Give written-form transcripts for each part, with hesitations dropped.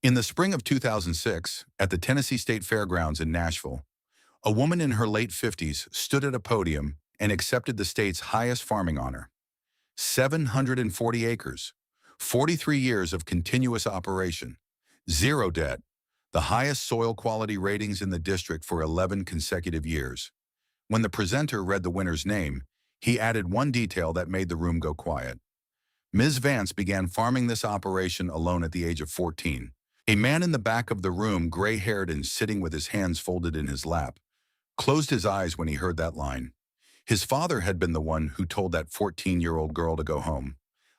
In the spring of 2006, at the Tennessee State Fairgrounds in Nashville, a woman in her late 50s stood at a podium and accepted the state's highest farming honor, 740 acres, 43 years of continuous operation, zero debt, the highest soil quality ratings in the district for 11 consecutive years. When the presenter read the winner's name, he added one detail that made the room go quiet. Ms. Vance began farming this operation alone at the age of 14. A man in the back of the room, gray-haired and sitting with his hands folded in his lap, closed his eyes when he heard that line. His father had been the one who told that 14-year-old girl to go home.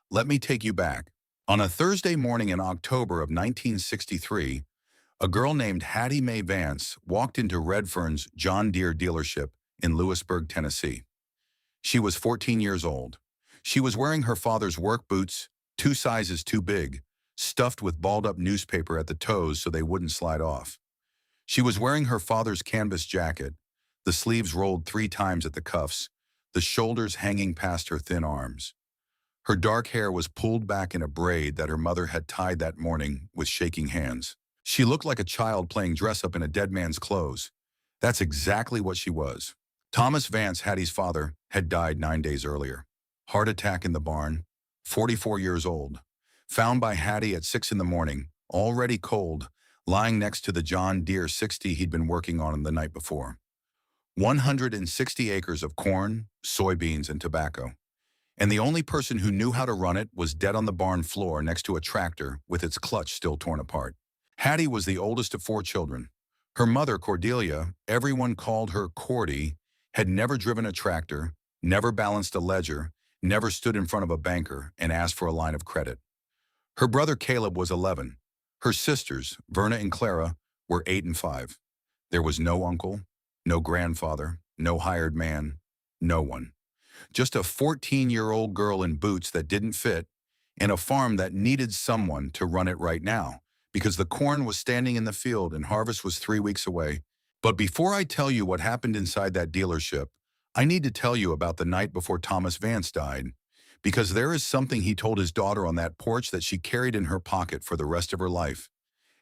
Let me take you back. On a Thursday morning in October of 1963, a girl named Hattie Mae Vance walked into Redfern's John Deere dealership in Lewisburg, Tennessee. She was 14 years old. She was wearing her father's work boots, 2 sizes too big, stuffed with balled-up newspaper at the toes so they wouldn't slide off. She was wearing her father's canvas jacket, the sleeves rolled 3 times at the cuffs, the shoulders hanging past her thin arms. Her dark hair was pulled back in a braid that her mother had tied that morning with shaking hands. She looked like a child playing dress-up in a dead man's clothes. That's exactly what she was. Thomas Vance, Hattie's father, had died 9 days earlier. Heart attack in the barn, 44 years old. Found by Hattie at 6 in the morning, already cold, lying next to the John Deere 60 he'd been working on the night before. 160 acres of corn, soybeans, and tobacco. And the only person who knew how to run it was dead on the barn floor next to a tractor with its clutch still torn apart. Hattie was the oldest of 4 children. Her mother, Cordelia, everyone called her Cordy, had never driven a tractor, never balanced a ledger, never stood in front of a banker and asked for a line of credit. Her brother Caleb was 11. Her sisters, Verna and Clara, were 8 and 5. There was no uncle, no grandfather, no hired man, no one. Just a 14-year-old girl in boots that didn't fit, and a farm that needed someone to run it right now, because the corn was standing in the field and harvest was 3 weeks away. But before I tell you what happened inside that dealership, I need to tell you about the night before Thomas Vance died, because there is something he told his daughter on that porch that she carried in her pocket for the rest of her life,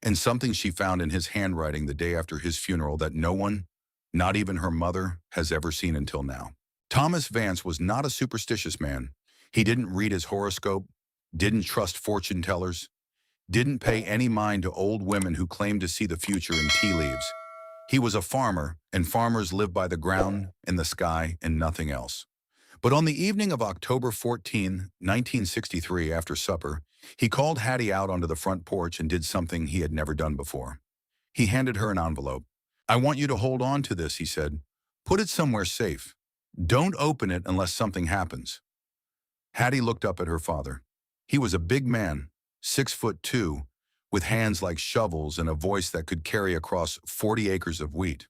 and something she found in his handwriting the day after his funeral that no one, not even her mother, has ever seen until now. Thomas Vance was not a superstitious man. He didn't read his horoscope, didn't trust fortune tellers, didn't pay any mind to old women who claimed to see the future in tea leaves. He was a farmer, and farmers live by the ground and the sky and nothing else. But on the evening of October 14, 1963, after supper, he called Hattie out onto the front porch and did something he had never done before. He handed her an envelope. I want you to hold on to this, he said. Put it somewhere safe. Don't open it unless something happens. Hattie looked up at her father. He was a big man, 6'2", with hands like shovels and a voice that could carry across 40 acres of wheat.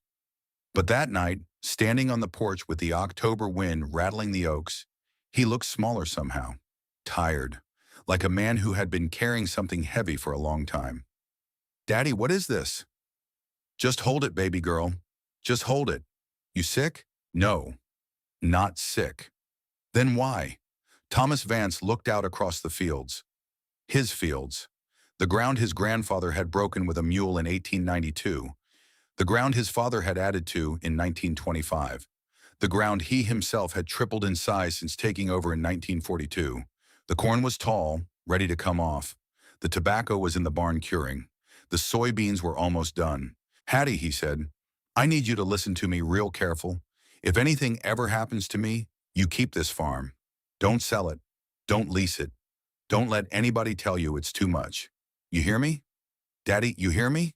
But that night, standing on the porch with the October wind rattling the oaks, he looked smaller somehow, tired, like a man who had been carrying something heavy for a long time. Daddy, what is this? Just hold it, baby girl. Just hold it. You sick? No, not sick. Then why? Thomas Vance looked out across the fields. His fields. The ground his grandfather had broken with a mule in 1892. The ground his father had added to in 1925. The ground he himself had tripled in size since taking over in 1942. The corn was tall, ready to come off. The tobacco was in the barn curing. The soybeans were almost done. Hattie, he said, I need you to listen to me real careful. If anything ever happens to me, you keep this farm. Don't sell it. Don't lease it. Don't let anybody tell you it's too much. You hear me? Daddy, you hear me?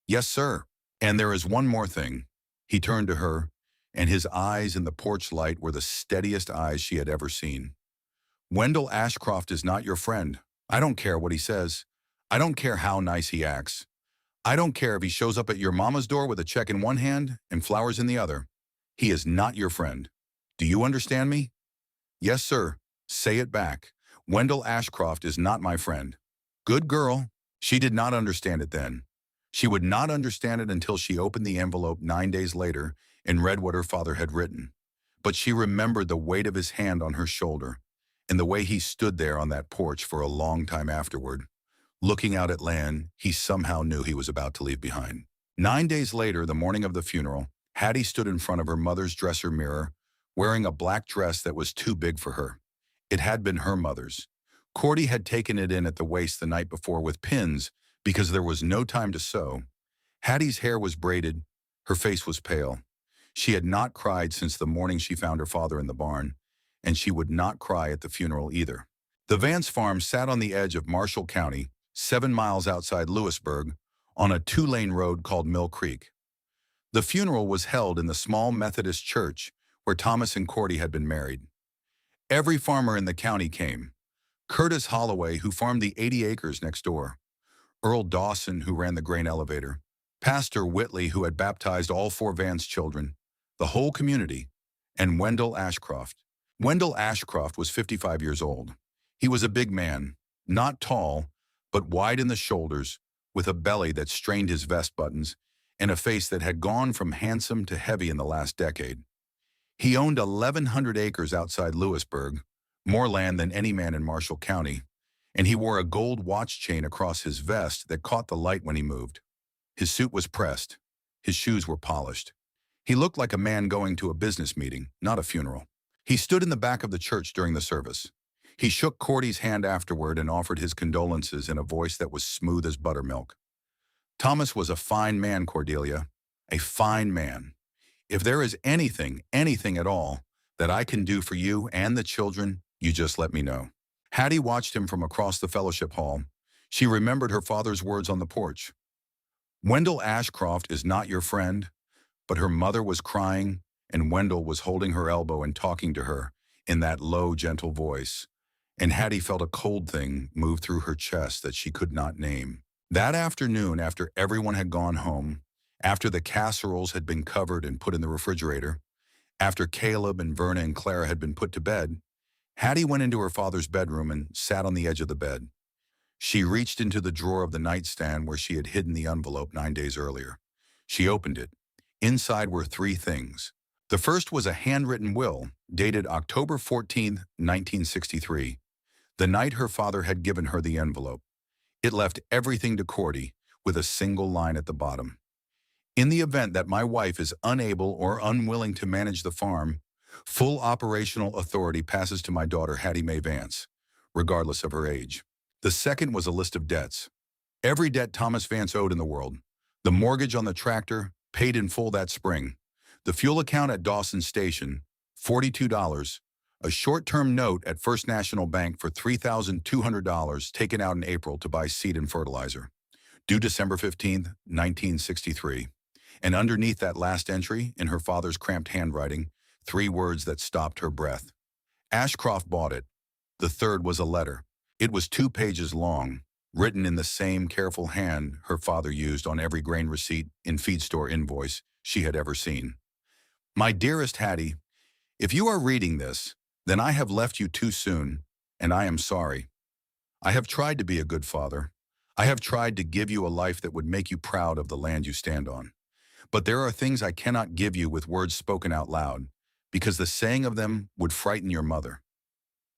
Yes, sir. And there is one more thing. He turned to her, and his eyes in the porch light were the steadiest eyes she had ever seen. Wendell Ashcroft is not your friend. I don't care what he says. I don't care how nice he acts. I don't care if he shows up at your mama's door with a check in one hand and flowers in the other. He is not your friend. Do you understand me? Yes, sir. Say it back. Wendell Ashcroft is not my friend. Good girl. She did not understand it then. She would not understand it until she opened the envelope 9 days later and read what her father had written. But she remembered the weight of his hand on her shoulder and the way he stood there on that porch for a long time afterward, Looking out at land he somehow knew he was about to leave behind. 9 days later, the morning of the funeral, Hattie stood in front of her mother's dresser mirror, wearing a black dress that was too big for her. It had been her mother's. Cordy had taken it in at the waist the night before with pins because there was no time to sew. Hattie's hair was braided, her face was pale. She had not cried since the morning she found her father in the barn, and she would not cry at the funeral either. The Vance farm sat on the edge of Marshall County, 7 miles outside Lewisburg, on a 2-lane road called Mill Creek. The funeral was held in the small Methodist church where Thomas and Cordy had been married. Every farmer in the county came. Curtis Holloway, who farmed the 80 acres next door, Earl Dawson, who ran the grain elevator, Pastor Whitley, who had baptized all 4 Vance children, the whole community, and Wendell Ashcroft. Wendell Ashcroft was 55 years old. He was a big man, not tall, but wide in the shoulders, with a belly that strained his vest buttons, and a face that had gone from handsome to heavy in the last decade. He owned 1,100 acres outside Lewisburg, more land than any man in Marshall County, and he wore a gold watch chain across his vest that caught the light when he moved. His suit was pressed. His shoes were polished. He looked like a man going to a business meeting, not a funeral. He stood in the back of the church during the service. He shook Cordy's hand afterward and offered his condolences in a voice that was smooth as buttermilk. Thomas was a fine man, Cordelia, a fine man. If there is anything at all, that I can do for you and the children, you just let me know. Hattie watched him from across the fellowship hall. She remembered her father's words on the porch. Wendell Ashcroft is not your friend, but her mother was crying, and Wendell was holding her elbow and talking to her in that low, gentle voice. And Hattie felt a cold thing move through her chest that she could not name. That afternoon, after everyone had gone home, after the casseroles had been covered and put in the refrigerator, after Caleb and Verna and Clara had been put to bed, Hattie went into her father's bedroom and sat on the edge of the bed. She reached into the drawer of the nightstand where she had hidden the envelope 9 days earlier. She opened it. Inside were 3 things. The first was a handwritten will, dated October 14, 1963, the night her father had given her the envelope. It left everything to Cordy, with a single line at the bottom. In the event that my wife is unable or unwilling to manage the farm, full operational authority passes to my daughter Hattie Mae Vance, regardless of her age. The second was a list of debts. Every debt Thomas Vance owed in the world. The mortgage on the tractor, paid in full that spring. The fuel account at Dawson Station, $42. A short-term note at First National Bank for $3,200 taken out in April to buy seed and fertilizer. Due December 15, 1963. And underneath that last entry, in her father's cramped handwriting, 3 words that stopped her breath. Ashcroft bought it. The third was a letter. It was 2 pages long, written in the same careful hand her father used on every grain receipt and feed store invoice she had ever seen. My dearest Hattie, if you are reading this, then I have left you too soon, and I am sorry. I have tried to be a good father. I have tried to give you a life that would make you proud of the land you stand on. But there are things I cannot give you with words spoken out loud, because the saying of them would frighten your mother.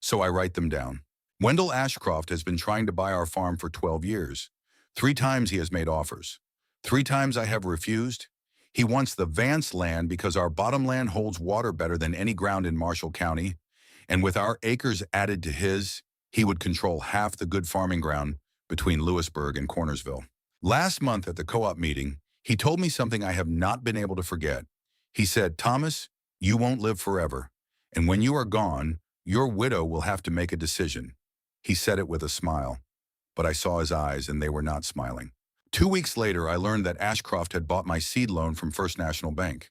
So I write them down. Wendell Ashcroft has been trying to buy our farm for 12 years. 3 times he has made offers. 3 times I have refused. He wants the Vance land because our bottom land holds water better than any ground in Marshall County, and with our acres added to his, he would control half the good farming ground between Lewisburg and Cornersville. Last month at the co-op meeting, he told me something I have not been able to forget. He said, Thomas, you won't live forever, and when you are gone, your widow will have to make a decision. He said it with a smile, but I saw his eyes and they were not smiling. 2 weeks later, I learned that Ashcroft had bought my seed loan from First National Bank.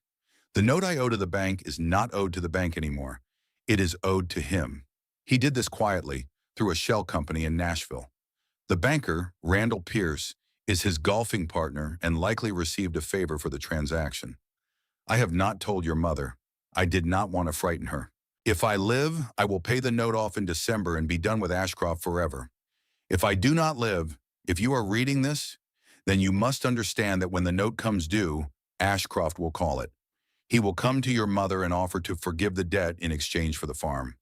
The note I owe to the bank is not owed to the bank anymore. It is owed to him. He did this quietly, through a shell company in Nashville. The banker, Randall Pierce, is his golfing partner and likely received a favor for the transaction. I have not told your mother. I did not want to frighten her. If I live, I will pay the note off in December and be done with Ashcroft forever. If I do not live, if you are reading this, then you must understand that when the note comes due, Ashcroft will call it. He will come to your mother and offer to forgive the debt in exchange for the farm.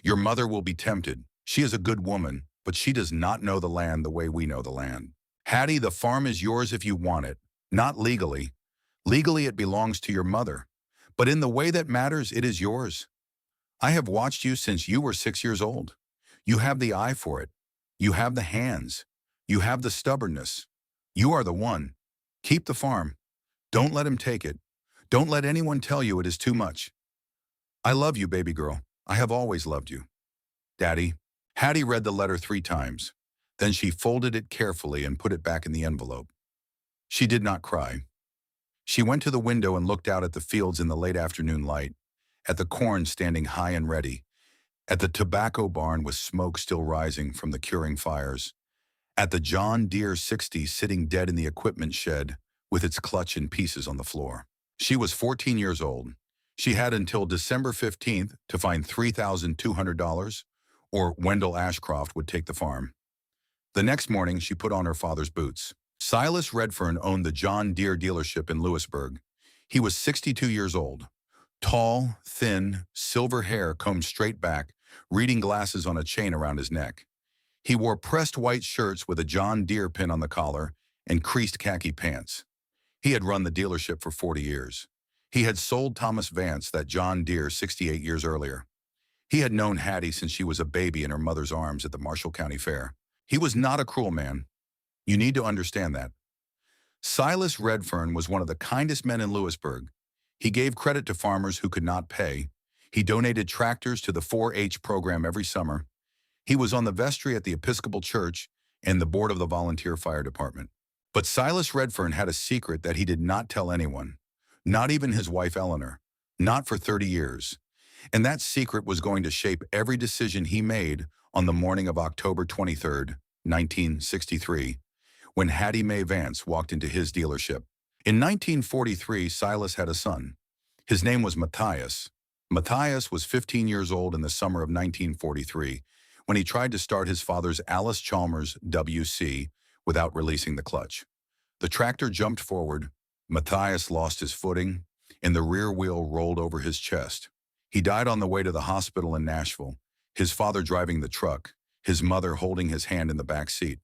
Your mother will be tempted. She is a good woman, but she does not know the land the way we know the land. Hattie, the farm is yours if you want it. Not legally. Legally, it belongs to your mother. But in the way that matters, it is yours. I have watched you since you were 6 years old. You have the eye for it. You have the hands. You have the stubbornness. You are the one. Keep the farm. Don't let him take it. Don't let anyone tell you it is too much. I love you, baby girl. I have always loved you. Daddy. Hattie read the letter 3 times. Then she folded it carefully and put it back in the envelope. She did not cry. She went to the window and looked out at the fields in the late afternoon light, at the corn standing high and ready, at the tobacco barn with smoke still rising from the curing fires, at the John Deere 60 sitting dead in the equipment shed with its clutch in pieces on the floor. She was 14 years old. She had until December 15th to find $3,200, or Wendell Ashcroft would take the farm. The next morning, she put on her father's boots. Silas Redfern owned the John Deere dealership in Lewisburg. He was 62 years old. Tall, thin, silver hair combed straight back, reading glasses on a chain around his neck. He wore pressed white shirts with a John Deere pin on the collar and creased khaki pants. He had run the dealership for 40 years. He had sold Thomas Vance that John Deere 68 years earlier. He had known Hattie since she was a baby in her mother's arms at the Marshall County Fair. He was not a cruel man. You need to understand that. Silas Redfern was one of the kindest men in Lewisburg. He gave credit to farmers who could not pay. He donated tractors to the 4-H program every summer. He was on the vestry at the Episcopal Church and the board of the volunteer fire department. But Silas Redfern had a secret that he did not tell anyone, not even his wife Eleanor, not for 30 years. And that secret was going to shape every decision he made on the morning of October 23rd, 1963, when Hattie Mae Vance walked into his dealership. In 1943, Silas had a son. His name was Matthias. Matthias was 15 years old in the summer of 1943 when he tried to start his father's Alice Chalmers WC without releasing the clutch. The tractor jumped forward. Matthias lost his footing, and the rear wheel rolled over his chest. He died on the way to the hospital in Nashville, his father driving the truck, his mother holding his hand in the back seat.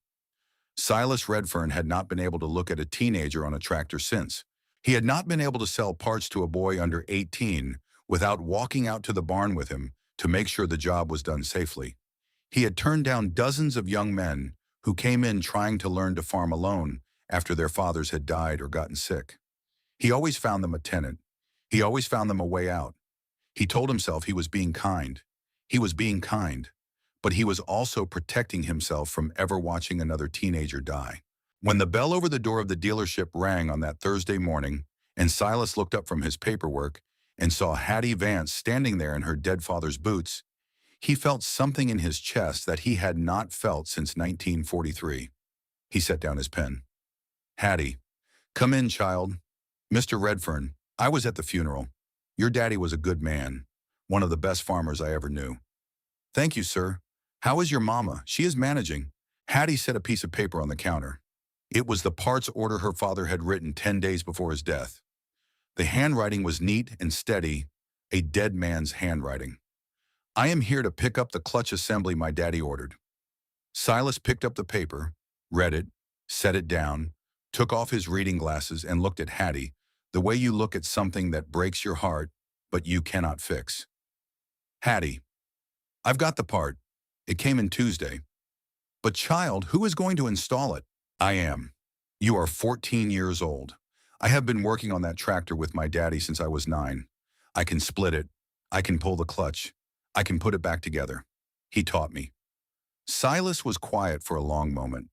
Silas Redfern had not been able to look at a teenager on a tractor since. He had not been able to sell parts to a boy under 18 without walking out to the barn with him to make sure the job was done safely. He had turned down dozens of young men who came in trying to learn to farm alone after their fathers had died or gotten sick. He always found them a tenant. He always found them a way out. He told himself he was being kind. He was being kind, but he was also protecting himself from ever watching another teenager die. When the bell over the door of the dealership rang on that Thursday morning, and Silas looked up from his paperwork and saw Hattie Vance standing there in her dead father's boots, he felt something in his chest that he had not felt since 1943. He set down his pen. Hattie, come in, child. Mr. Redfern, I was at the funeral. Your daddy was a good man, one of the best farmers I ever knew. Thank you, sir. How is your mama? She is managing. Hattie set a piece of paper on the counter. It was the parts order her father had written 10 days before his death. The handwriting was neat and steady, a dead man's handwriting. I am here to pick up the clutch assembly my daddy ordered. Silas picked up the paper, read it, set it down, took off his reading glasses and looked at Hattie, the way you look at something that breaks your heart, but you cannot fix. Hattie, I've got the part. It came in Tuesday. But child, who is going to install it? I am. You are 14 years old. I have been working on that tractor with my daddy since I was 9. I can split it. I can pull the clutch. I can put it back together. He taught me. Silas was quiet for a long moment.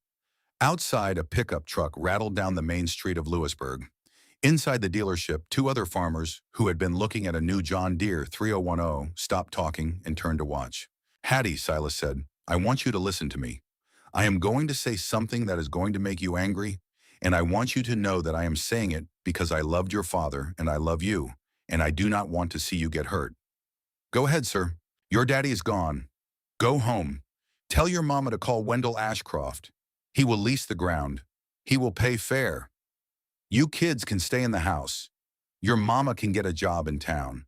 Outside, a pickup truck rattled down the main street of Lewisburg. Inside the dealership, 2 other farmers who had been looking at a new John Deere 3010 stopped talking and turned to watch. Hattie, Silas said, I want you to listen to me. I am going to say something that is going to make you angry, and I want you to know that I am saying it because I loved your father and I love you, and I do not want to see you get hurt. Go ahead, sir. Your daddy is gone. Go home. Tell your mama to call Wendell Ashcroft. He will lease the ground. He will pay fair. You kids can stay in the house. Your mama can get a job in town.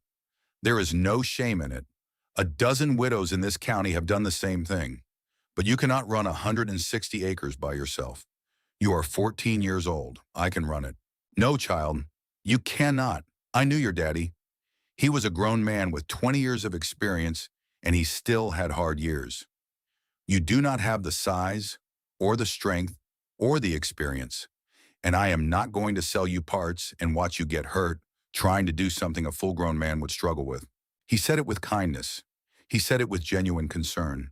There is no shame in it. A dozen widows in this county have done the same thing. But you cannot run 160 acres by yourself. You are 14 years old. I can run it. No, child, you cannot. I knew your daddy. He was a grown man with 20 years of experience, and he still had hard years. You do not have the size, or the strength, or the experience, and I am not going to sell you parts and watch you get hurt trying to do something a full-grown man would struggle with. He said it with kindness. He said it with genuine concern.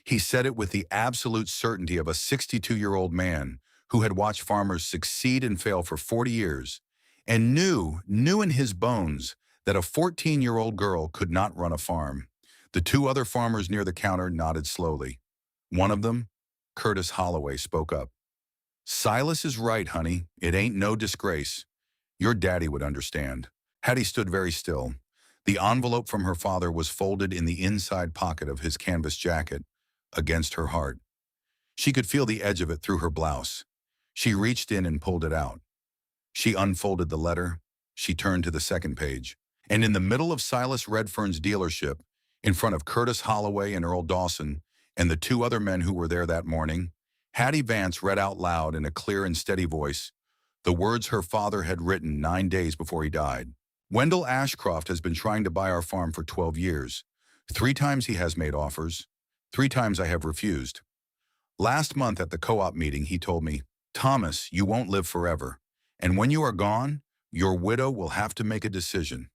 He said it with the absolute certainty of a 62-year-old man who had watched farmers succeed and fail for 40 years and knew in his bones that a 14-year-old girl could not run a farm. The two other farmers near the counter nodded slowly. One of them, Curtis Holloway, spoke up. Silas is right, honey. It ain't no disgrace. Your daddy would understand. Hattie stood very still. The envelope from her father was folded in the inside pocket of his canvas jacket, against her heart. She could feel the edge of it through her blouse. She reached in and pulled it out. She unfolded the letter. She turned to the second page. And in the middle of Silas Redfern's dealership, in front of Curtis Holloway and Earl Dawson, and the two other men who were there that morning, Hattie Vance read out loud in a clear and steady voice the words her father had written 9 days before he died. Wendell Ashcroft has been trying to buy our farm for 12 years. 3 times he has made offers. 3 times I have refused. Last month at the co-op meeting, he told me, Thomas, you won't live forever. And when you are gone, your widow will have to make a decision.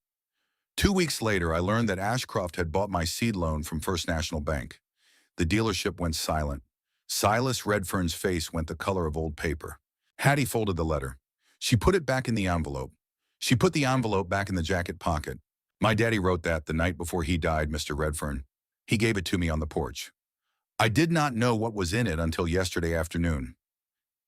2 weeks later, I learned that Ashcroft had bought my seed loan from First National Bank. The dealership went silent. Silas Redfern's face went the color of old paper. Hattie folded the letter. She put it back in the envelope. She put the envelope back in the jacket pocket. My daddy wrote that the night before he died, Mr. Redfern. He gave it to me on the porch. I did not know what was in it until yesterday afternoon.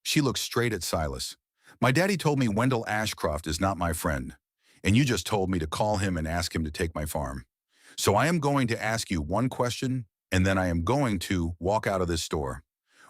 She looked straight at Silas. My daddy told me Wendell Ashcroft is not my friend, and you just told me to call him and ask him to take my farm. So I am going to ask you one question, and then I am going to walk out of this store.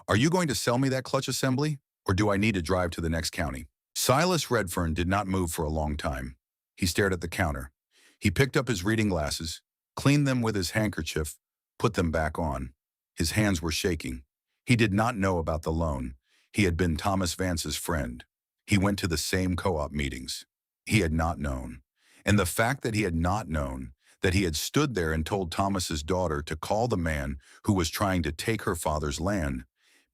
Are you going to sell me that clutch assembly, or do I need to drive to the next county? Silas Redfern did not move for a long time. He stared at the counter. He picked up his reading glasses, cleaned them with his handkerchief, put them back on. His hands were shaking. He did not know about the loan. He had been Thomas Vance's friend. He went to the same co-op meetings. He had not known. And the fact that he had not known, that he had stood there and told Thomas's daughter to call the man who was trying to take her father's land,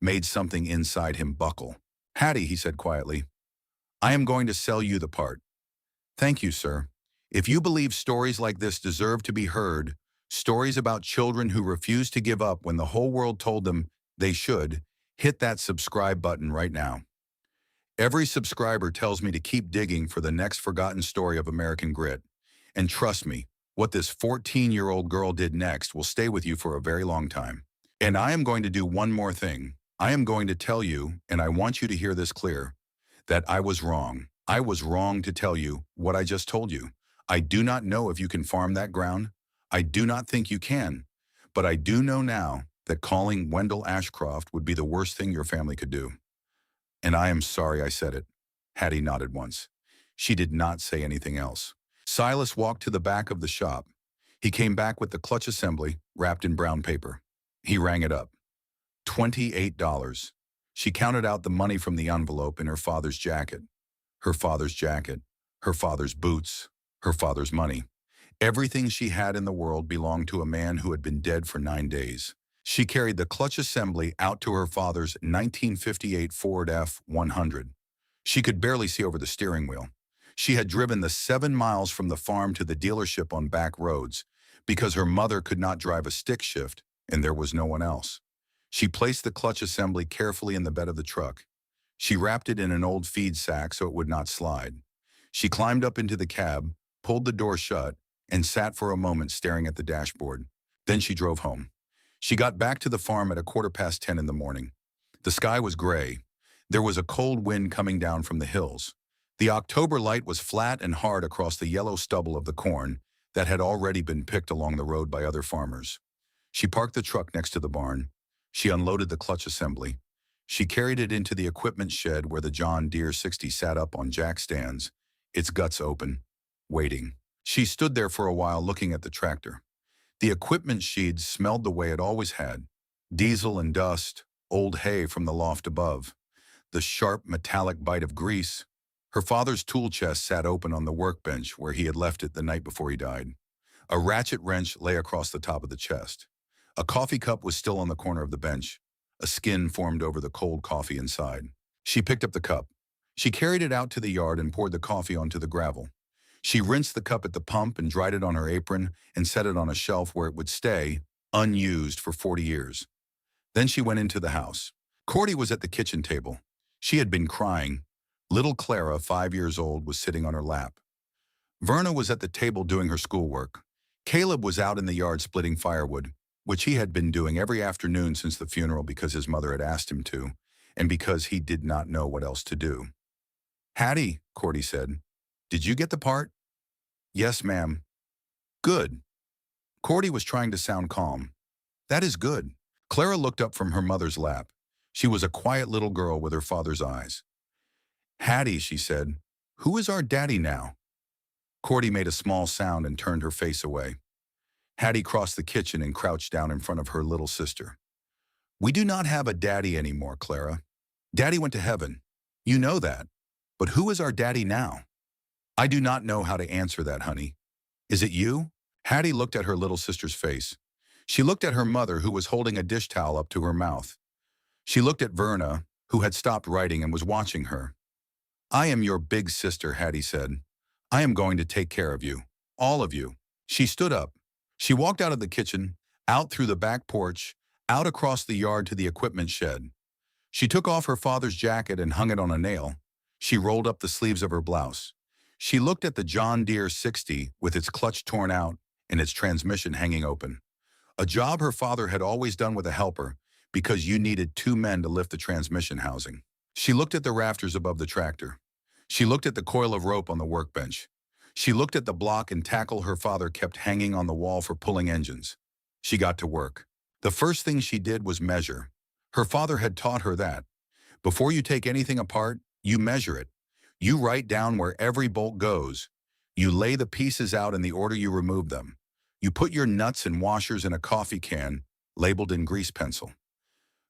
made something inside him buckle. Hattie, he said quietly, I am going to sell you the part. Thank you, sir. If you believe stories like this deserve to be heard, stories about children who refuse to give up when the whole world told them they should, hit that subscribe button right now. Every subscriber tells me to keep digging for the next forgotten story of American grit. And trust me, what this 14-year-old girl did next will stay with you for a very long time. And I am going to do one more thing. I am going to tell you, and I want you to hear this clear, that I was wrong. I was wrong to tell you what I just told you. I do not know if you can farm that ground. I do not think you can. But I do know now that calling Wendell Ashcroft would be the worst thing your family could do. And I am sorry I said it. Hattie nodded once. She did not say anything else. Silas walked to the back of the shop. He came back with the clutch assembly wrapped in brown paper. He rang it up. $28. She counted out the money from the envelope in her father's jacket. Her father's jacket, her father's boots, her father's money. Everything she had in the world belonged to a man who had been dead for 9 days. She carried the clutch assembly out to her father's 1958 Ford F-100. She could barely see over the steering wheel. She had driven the 7 miles from the farm to the dealership on back roads because her mother could not drive a stick shift and there was no one else. She placed the clutch assembly carefully in the bed of the truck. She wrapped it in an old feed sack so it would not slide. She climbed up into the cab, pulled the door shut, and sat for a moment staring at the dashboard. Then she drove home. She got back to the farm at 10:15 in the morning. The sky was gray. There was a cold wind coming down from the hills. The October light was flat and hard across the yellow stubble of the corn that had already been picked along the road by other farmers. She parked the truck next to the barn. She unloaded the clutch assembly. She carried it into the equipment shed where the John Deere 60 sat up on jack stands, its guts open, waiting. She stood there for a while looking at the tractor. The equipment shed smelled the way it always had, Diesel and dust, old hay from the loft above, the sharp metallic bite of grease. Her father's tool chest sat open on the workbench where he had left it the night before he died. A ratchet wrench lay across the top of the chest. A coffee cup was still on the corner of the bench. A skin formed over the cold coffee inside. She picked up the cup. She carried it out to the yard and poured the coffee onto the gravel. She rinsed the cup at the pump and dried it on her apron and set it on a shelf where it would stay, unused for 40 years. Then she went into the house. Cordy was at the kitchen table. She had been crying. Little Clara, 5 years old, was sitting on her lap. Verna was at the table doing her schoolwork. Caleb was out in the yard splitting firewood, which he had been doing every afternoon since the funeral because his mother had asked him to, and because he did not know what else to do. "Hattie," Cordy said, "did you get the part?" "Yes, ma'am." "Good." Cordy was trying to sound calm. "That is good." Clara looked up from her mother's lap. She was a quiet little girl with her father's eyes. "Hattie," she said, "who is our daddy now?" Cordy made a small sound and turned her face away. Hattie crossed the kitchen and crouched down in front of her little sister. "We do not have a daddy anymore, Clara. Daddy went to heaven. You know that. But who is our daddy now?" "I do not know how to answer that, honey. Is it you?" Hattie looked at her little sister's face. She looked at her mother, who was holding a dish towel up to her mouth. She looked at Verna, who had stopped writing and was watching her. "I am your big sister," Hattie said. "I am going to take care of you. All of you." She stood up. She walked out of the kitchen, out through the back porch, out across the yard to the equipment shed. She took off her father's jacket and hung it on a nail. She rolled up the sleeves of her blouse. She looked at the John Deere 60 with its clutch torn out and its transmission hanging open. A job her father had always done with a helper because you needed 2 men to lift the transmission housing. She looked at the rafters above the tractor. She looked at the coil of rope on the workbench. She looked at the block and tackle her father kept hanging on the wall for pulling engines. She got to work. The first thing she did was measure. Her father had taught her that. Before you take anything apart, you measure it. You write down where every bolt goes. You lay the pieces out in the order you remove them. You put your nuts and washers in a coffee can, labeled in grease pencil.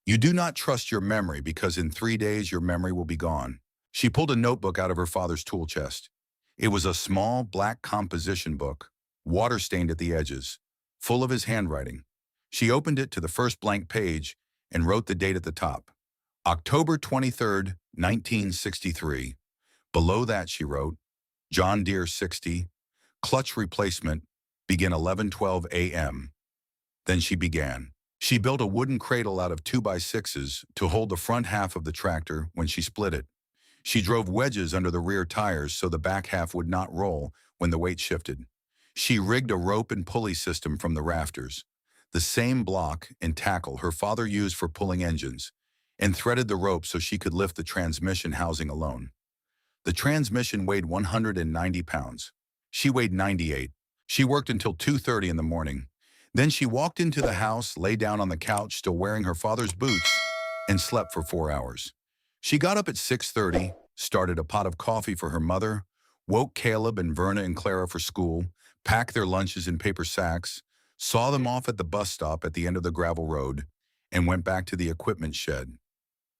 You do not trust your memory because in 3 days your memory will be gone. She pulled a notebook out of her father's tool chest. It was a small black composition book, water-stained at the edges, full of his handwriting. She opened it to the first blank page and wrote the date at the top. October 23rd, 1963. Below that she wrote, John Deere 60, clutch replacement, begin 11:12 a.m. Then she began. She built a wooden cradle out of 2x6s to hold the front half of the tractor when she split it. She drove wedges under the rear tires so the back half would not roll when the weight shifted. She rigged a rope and pulley system from the rafters, the same block and tackle her father used for pulling engines, and threaded the rope so she could lift the transmission housing alone. The transmission weighed 190 pounds. She weighed 98. She worked until 2:30 in the morning. Then she walked into the house, lay down on the couch, still wearing her father's boots, and slept for 4 hours. She got up at 6:30, started a pot of coffee for her mother, woke Caleb and Verna and Clara for school, packed their lunches in paper sacks, saw them off at the bus stop at the end of the gravel road, and went back to the equipment shed.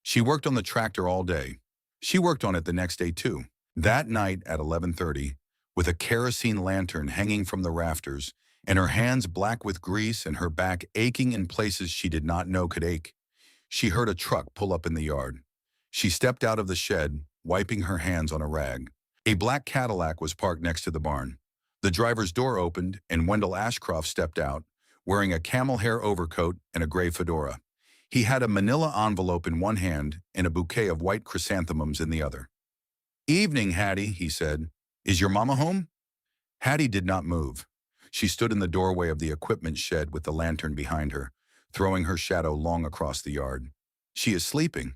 She worked on the tractor all day. She worked on it the next day too. That night at 11:30, with a kerosene lantern hanging from the rafters, and her hands black with grease and her back aching in places she did not know could ache, she heard a truck pull up in the yard. She stepped out of the shed, wiping her hands on a rag. A black Cadillac was parked next to the barn. The driver's door opened, and Wendell Ashcroft stepped out, wearing a camel hair overcoat and a gray fedora. He had a manila envelope in one hand and a bouquet of white chrysanthemums in the other. "Evening, Hattie," he said. "Is your mama home?" Hattie did not move. She stood in the doorway of the equipment shed with the lantern behind her, throwing her shadow long across the yard. "She is sleeping."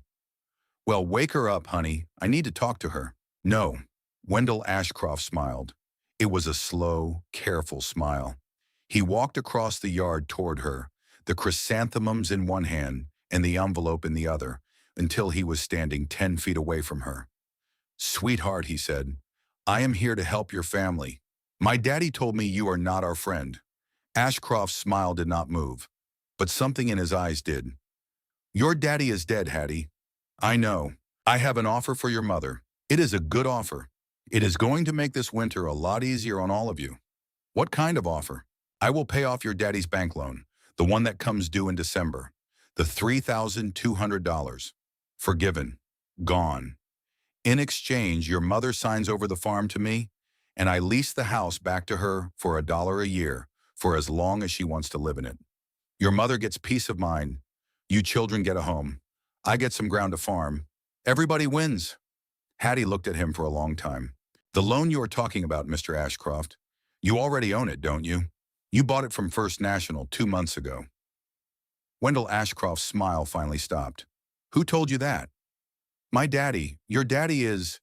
"Well, wake her up, honey. I need to talk to her." "No." Wendell Ashcroft smiled. It was a slow, careful smile. He walked across the yard toward her, the chrysanthemums in one hand and the envelope in the other, until he was standing 10 feet away from her. "Sweetheart," he said, "I am here to help your family. My daddy told me you are not our friend." Ashcroft's smile did not move, but something in his eyes did. Your daddy is dead, Hattie. I know. I have an offer for your mother. It is a good offer. It is going to make this winter a lot easier on all of you. What kind of offer? I will pay off your daddy's bank loan, the one that comes due in December. The $3,200. Forgiven. Gone. In exchange, your mother signs over the farm to me, and I lease the house back to her for $1 a year for as long as she wants to live in it. Your mother gets peace of mind. You children get a home. I get some ground to farm. Everybody wins. Hattie looked at him for a long time. The loan you are talking about, Mr. Ashcroft, you already own it, don't you? You bought it from First National 2 months ago. Wendell Ashcroft's smile finally stopped. Who told you that? My daddy. Your daddy is...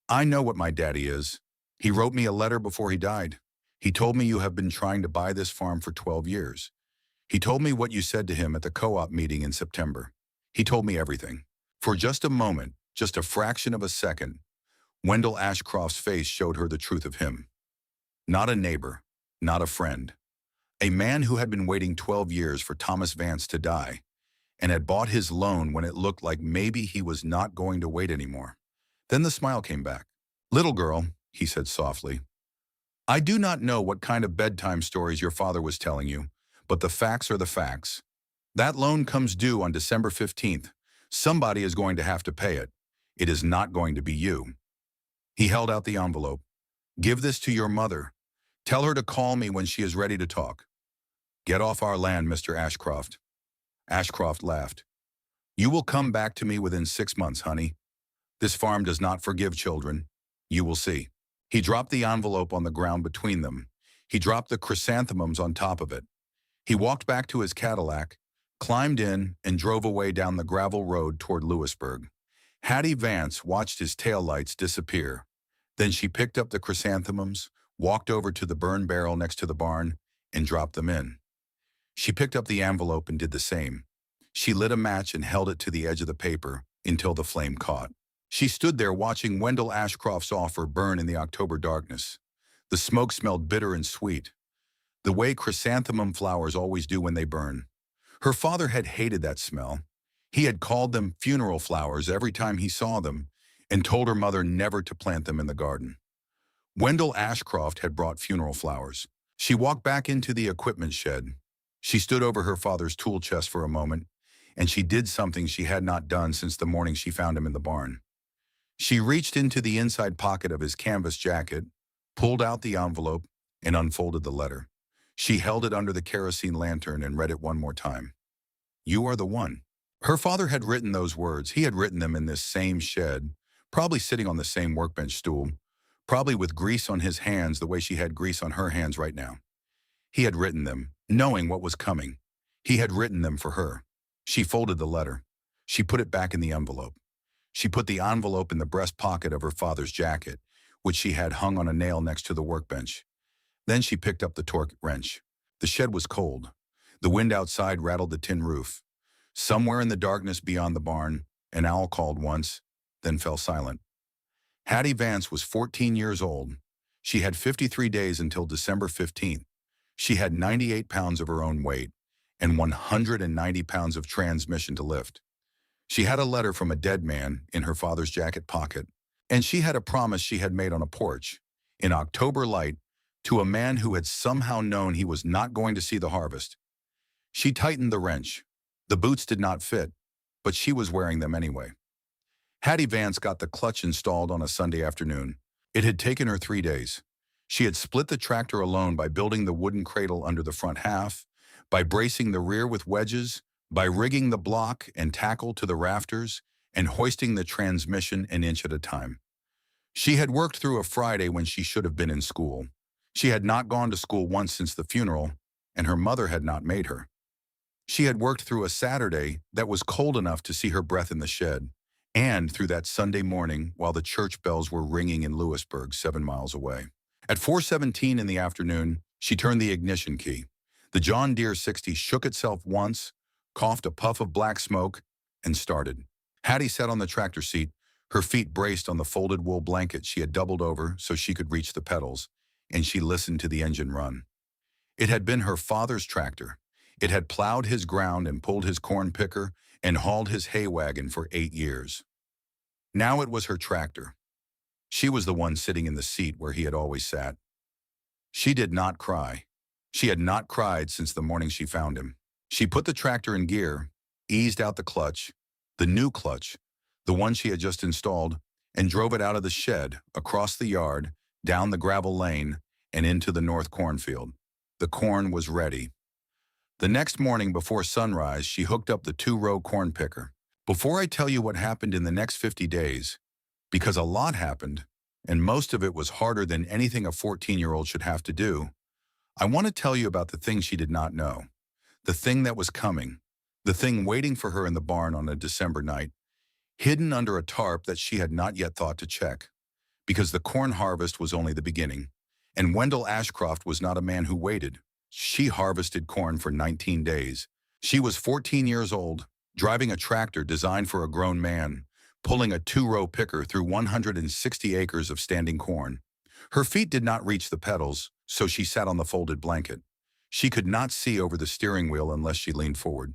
I know what my daddy is. He wrote me a letter before he died. He told me you have been trying to buy this farm for 12 years. He told me what you said to him at the co-op meeting in September. He told me everything. For just a moment, just a fraction of a second, Wendell Ashcroft's face showed her the truth of him. Not a neighbor, not a friend. A man who had been waiting 12 years for Thomas Vance to die and had bought his loan when it looked like maybe he was not going to wait anymore. Then the smile came back. Little girl, he said softly, I do not know what kind of bedtime stories your father was telling you, but the facts are the facts. That loan comes due on December 15th. Somebody is going to have to pay it. It is not going to be you. He held out the envelope. Give this to your mother. Tell her to call me when she is ready to talk. Get off our land, Mr. Ashcroft. Ashcroft laughed. You will come back to me within 6 months, honey. This farm does not forgive children. You will see. He dropped the envelope on the ground between them. He dropped the chrysanthemums on top of it. He walked back to his Cadillac, climbed in, and drove away down the gravel road toward Lewisburg. Hattie Vance watched his taillights disappear. Then she picked up the chrysanthemums, walked over to the burn barrel next to the barn, and dropped them in. She picked up the envelope and did the same. She lit a match and held it to the edge of the paper until the flame caught. She stood there watching Wendell Ashcroft's offer burn in the October darkness. The smoke smelled bitter and sweet, the way chrysanthemum flowers always do when they burn. Her father had hated that smell. He had called them funeral flowers every time he saw them and told her mother never to plant them in the garden. Wendell Ashcroft had brought funeral flowers. She walked back into the equipment shed. She stood over her father's tool chest for a moment, and she did something she had not done since the morning she found him in the barn. She reached into the inside pocket of his canvas jacket, pulled out the envelope, and unfolded the letter. She held it under the kerosene lantern and read it one more time. You are the one. Her father had written those words. He had written them in this same shed, probably sitting on the same workbench stool, probably with grease on his hands the way she had grease on her hands right now. He had written them, knowing what was coming. He had written them for her. She folded the letter. She put it back in the envelope. She put the envelope in the breast pocket of her father's jacket, which she had hung on a nail next to the workbench. Then she picked up the torque wrench. The shed was cold. The wind outside rattled the tin roof. Somewhere in the darkness beyond the barn, an owl called once, then fell silent. Hattie Vance was 14 years old. She had 53 days until December 15th. She had 98 pounds of her own weight and 190 pounds of transmission to lift. She had a letter from a dead man in her father's jacket pocket, and she had a promise she had made on a porch, in October light, to a man who had somehow known he was not going to see the harvest. She tightened the wrench. The boots did not fit, but she was wearing them anyway. Hattie Vance got the clutch installed on a Sunday afternoon. It had taken her 3 days. She had split the tractor alone by building the wooden cradle under the front half, by bracing the rear with wedges, by rigging the block and tackle to the rafters, and hoisting the transmission an inch at a time. She had worked through a Friday when she should have been in school. She had not gone to school once since the funeral, and her mother had not made her. She had worked through a Saturday that was cold enough to see her breath in the shed, and through that Sunday morning while the church bells were ringing in Lewisburg 7 miles away. At 4:17 in the afternoon, she turned the ignition key. The John Deere 60 shook itself once, coughed a puff of black smoke, and started. Hattie sat on the tractor seat, her feet braced on the folded wool blanket she had doubled over so she could reach the pedals, and she listened to the engine run. It had been her father's tractor. It had plowed his ground and pulled his corn picker and hauled his hay wagon for 8 years. Now it was her tractor. She was the one sitting in the seat where he had always sat. She did not cry. She had not cried since the morning she found him. She put the tractor in gear, eased out the clutch, the new clutch, the one she had just installed, and drove it out of the shed, across the yard, down the gravel lane, and into the north cornfield. The corn was ready. The next morning before sunrise, she hooked up the 2-row corn picker. Before I tell you what happened in the next 50 days, because a lot happened, and most of it was harder than anything a 14-year-old should have to do, I want to tell you about the thing she did not know, the thing that was coming, the thing waiting for her in the barn on a December night, hidden under a tarp that she had not yet thought to check, because the corn harvest was only the beginning, and Wendell Ashcroft was not a man who waited. She harvested corn for 19 days. She was 14 years old, driving a tractor designed for a grown man, pulling a 2-row picker through 160 acres of standing corn. Her feet did not reach the pedals, so she sat on the folded blanket. She could not see over the steering wheel unless she leaned forward.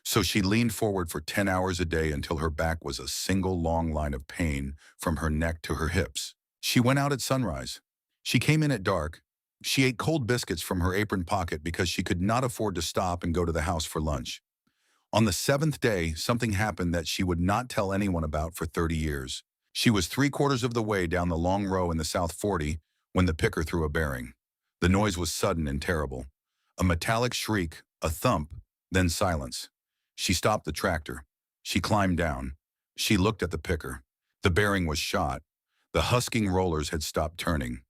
So she leaned forward for 10 hours a day until her back was a single long line of pain from her neck to her hips. She went out at sunrise. She came in at dark. She ate cold biscuits from her apron pocket because she could not afford to stop and go to the house for lunch. On the 7th day, something happened that she would not tell anyone about for 30 years. She was 3/4 of the way down the long row in the South 40 when the picker threw a bearing. The noise was sudden and terrible. A metallic shriek, a thump, then silence. She stopped the tractor. She climbed down. She looked at the picker. The bearing was shot. The husking rollers had stopped turning.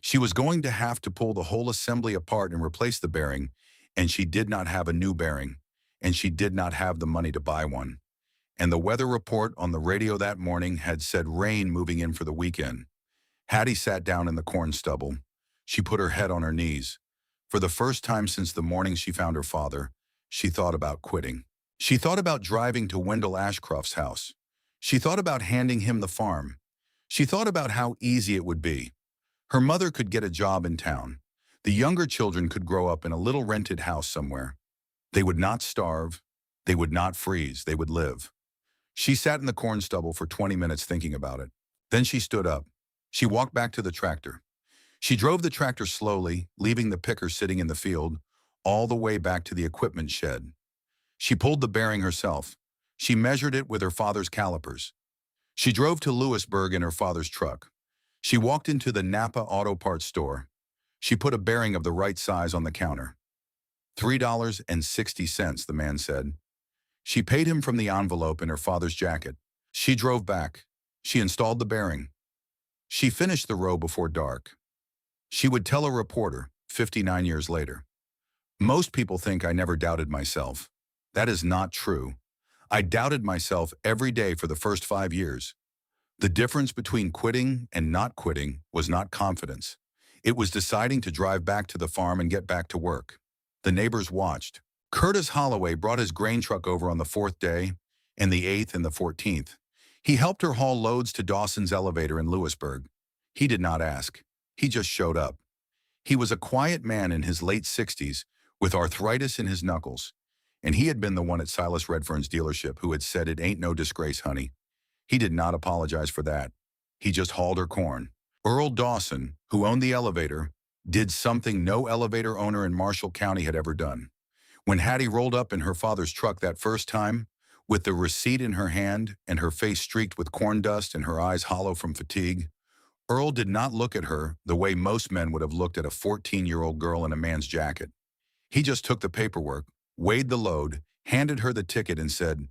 She was going to have to pull the whole assembly apart and replace the bearing, and she did not have a new bearing, and she did not have the money to buy one. And the weather report on the radio that morning had said rain moving in for the weekend. Hattie sat down in the corn stubble. She put her head on her knees. For the first time since the morning she found her father, she thought about quitting. She thought about driving to Wendell Ashcroft's house. She thought about handing him the farm. She thought about how easy it would be. Her mother could get a job in town. The younger children could grow up in a little rented house somewhere. They would not starve. They would not freeze. They would live. She sat in the corn stubble for 20 minutes thinking about it. Then she stood up. She walked back to the tractor. She drove the tractor slowly, leaving the picker sitting in the field, all the way back to the equipment shed. She pulled the bearing herself. She measured it with her father's calipers. She drove to Lewisburg in her father's truck. She walked into the Napa Auto Parts store. She put a bearing of the right size on the counter. $3.60, the man said. She paid him from the envelope in her father's jacket. She drove back. She installed the bearing. She finished the row before dark. She would tell a reporter, 59 years later, "Most people think I never doubted myself. That is not true. I doubted myself every day for the first 5 years. The difference between quitting and not quitting was not confidence. It was deciding to drive back to the farm and get back to work." The neighbors watched. Curtis Holloway brought his grain truck over on the 4th day, and the 8th and the 14th. He helped her haul loads to Dawson's elevator in Lewisburg. He did not ask. He just showed up. He was a quiet man in his late 60s with arthritis in his knuckles, and he had been the one at Silas Redfern's dealership who had said, "It ain't no disgrace, honey." He did not apologize for that. He just hauled her corn. Earl Dawson, who owned the elevator, did something no elevator owner in Marshall County had ever done. When Hattie rolled up in her father's truck that first time, with the receipt in her hand and her face streaked with corn dust and her eyes hollow from fatigue, Earl did not look at her the way most men would have looked at a 14-year-old girl in a man's jacket. He just took the paperwork, weighed the load, handed her the ticket and said,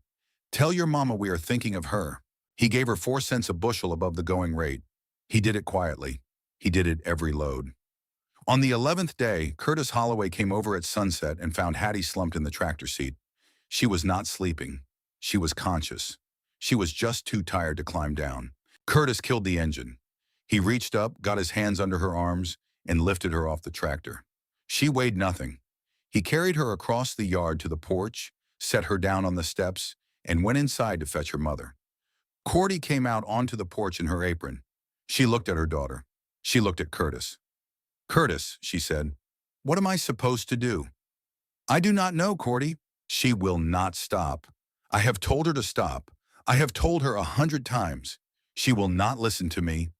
"Tell your mama we are thinking of her." He gave her 4 cents a bushel above the going rate. He did it quietly. He did it every load. On the 11th day, Curtis Holloway came over at sunset and found Hattie slumped in the tractor seat. She was not sleeping. She was conscious. She was just too tired to climb down. Curtis killed the engine. He reached up, got his hands under her arms, and lifted her off the tractor. She weighed nothing. He carried her across the yard to the porch, set her down on the steps, and went inside to fetch her mother. Cordy came out onto the porch in her apron. She looked at her daughter. She looked at Curtis. "Curtis," she said, "what am I supposed to do?" "I do not know, Cordy." "She will not stop. I have told her to stop. I have told her 100 times. She will not listen to me.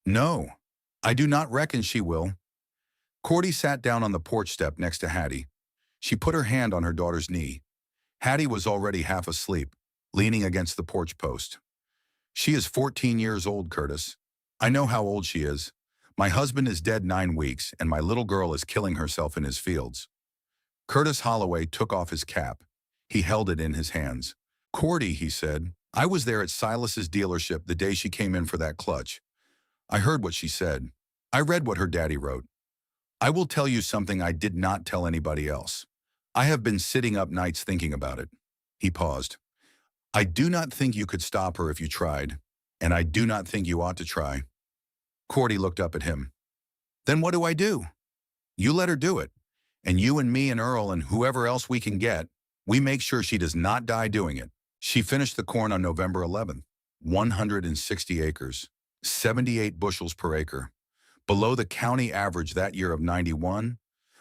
No, I do not reckon she will. Cordy sat down on the porch step next to Hattie. She put her hand on her daughter's knee. Hattie was already half asleep, leaning against the porch post. She is 14 years old, Curtis. I know how old she is. My husband is dead 9 weeks, and my little girl is killing herself in his fields. Curtis Holloway took off his cap. He held it in his hands. Cordy, he said, I was there at Silas's dealership the day she came in for that clutch. I heard what she said. I read what her daddy wrote. I will tell you something I did not tell anybody else. I have been sitting up nights thinking about it. He paused. I do not think you could stop her if you tried, and I do not think you ought to try. Cordy looked up at him. Then what do I do? You let her do it, and you and me and Earl and whoever else we can get, we make sure she does not die doing it. She finished the corn on November 11th, 160 acres, 78 bushels per acre, below the county average that year of 91,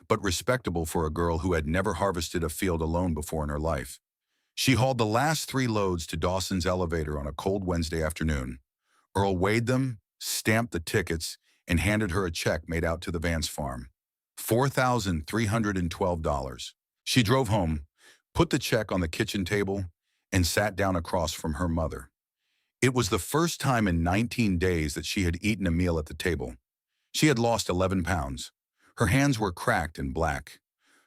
but respectable for a girl who had never harvested a field alone before in her life. She hauled the last 3 loads to Dawson's elevator on a cold Wednesday afternoon. Earl weighed them, stamped the tickets, and handed her a check made out to the Vance farm. $4,312. She drove home, put the check on the kitchen table, and sat down across from her mother. It was the first time in 19 days that she had eaten a meal at the table. She had lost 11 pounds. Her hands were cracked and black.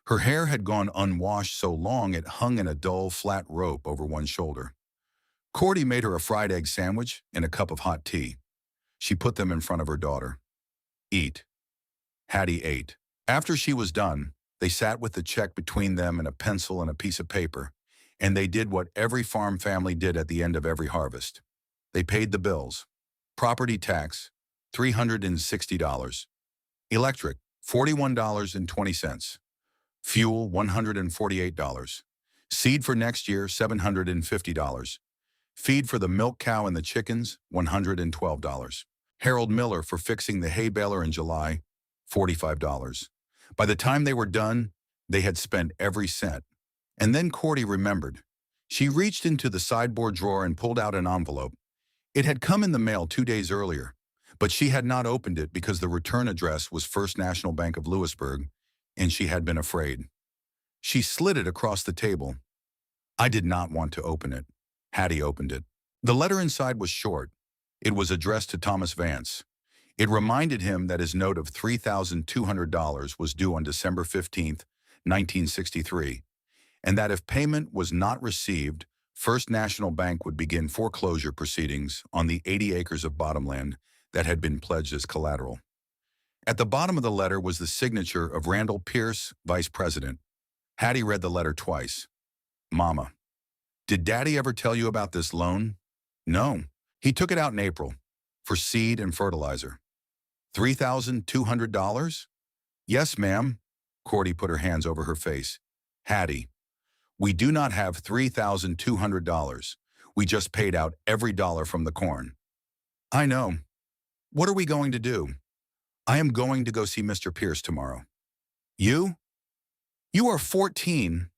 Her hair had gone unwashed so long it hung in a dull, flat rope over one shoulder. Cordy made her a fried egg sandwich and a cup of hot tea. She put them in front of her daughter. Eat. Hattie ate. After she was done, they sat with the check between them and a pencil and a piece of paper, and they did what every farm family did at the end of every harvest. They paid the bills. Property tax, $360. Electric, $41.20. Fuel, $148. Seed for next year, $750. Feed for the milk cow and the chickens, $112. Harold Miller for fixing the hay baler in July, $45. By the time they were done, they had spent every cent. And then Cordy remembered. She reached into the sideboard drawer and pulled out an envelope. It had come in the mail 2 days earlier, but she had not opened it because the return address was First National Bank of Lewisburg, and she had been afraid. She slid it across the table. I did not want to open it. Hattie opened it. The letter inside was short. It was addressed to Thomas Vance. It reminded him that his note of $3,200 was due on December 15, 1963, and that if payment was not received, First National Bank would begin foreclosure proceedings on the 80 acres of bottomland that had been pledged as collateral. At the bottom of the letter was the signature of Randall Pierce, Vice President. Hattie read the letter twice. Mama, did Daddy ever tell you about this loan? No. He took it out in April for seed and fertilizer. $3,200? Yes, ma'am. Cordy put her hands over her face. Hattie, we do not have $3,200. We just paid out every dollar from the corn. I know. What are we going to do? I am going to go see Mr. Pierce tomorrow. You? You are 14.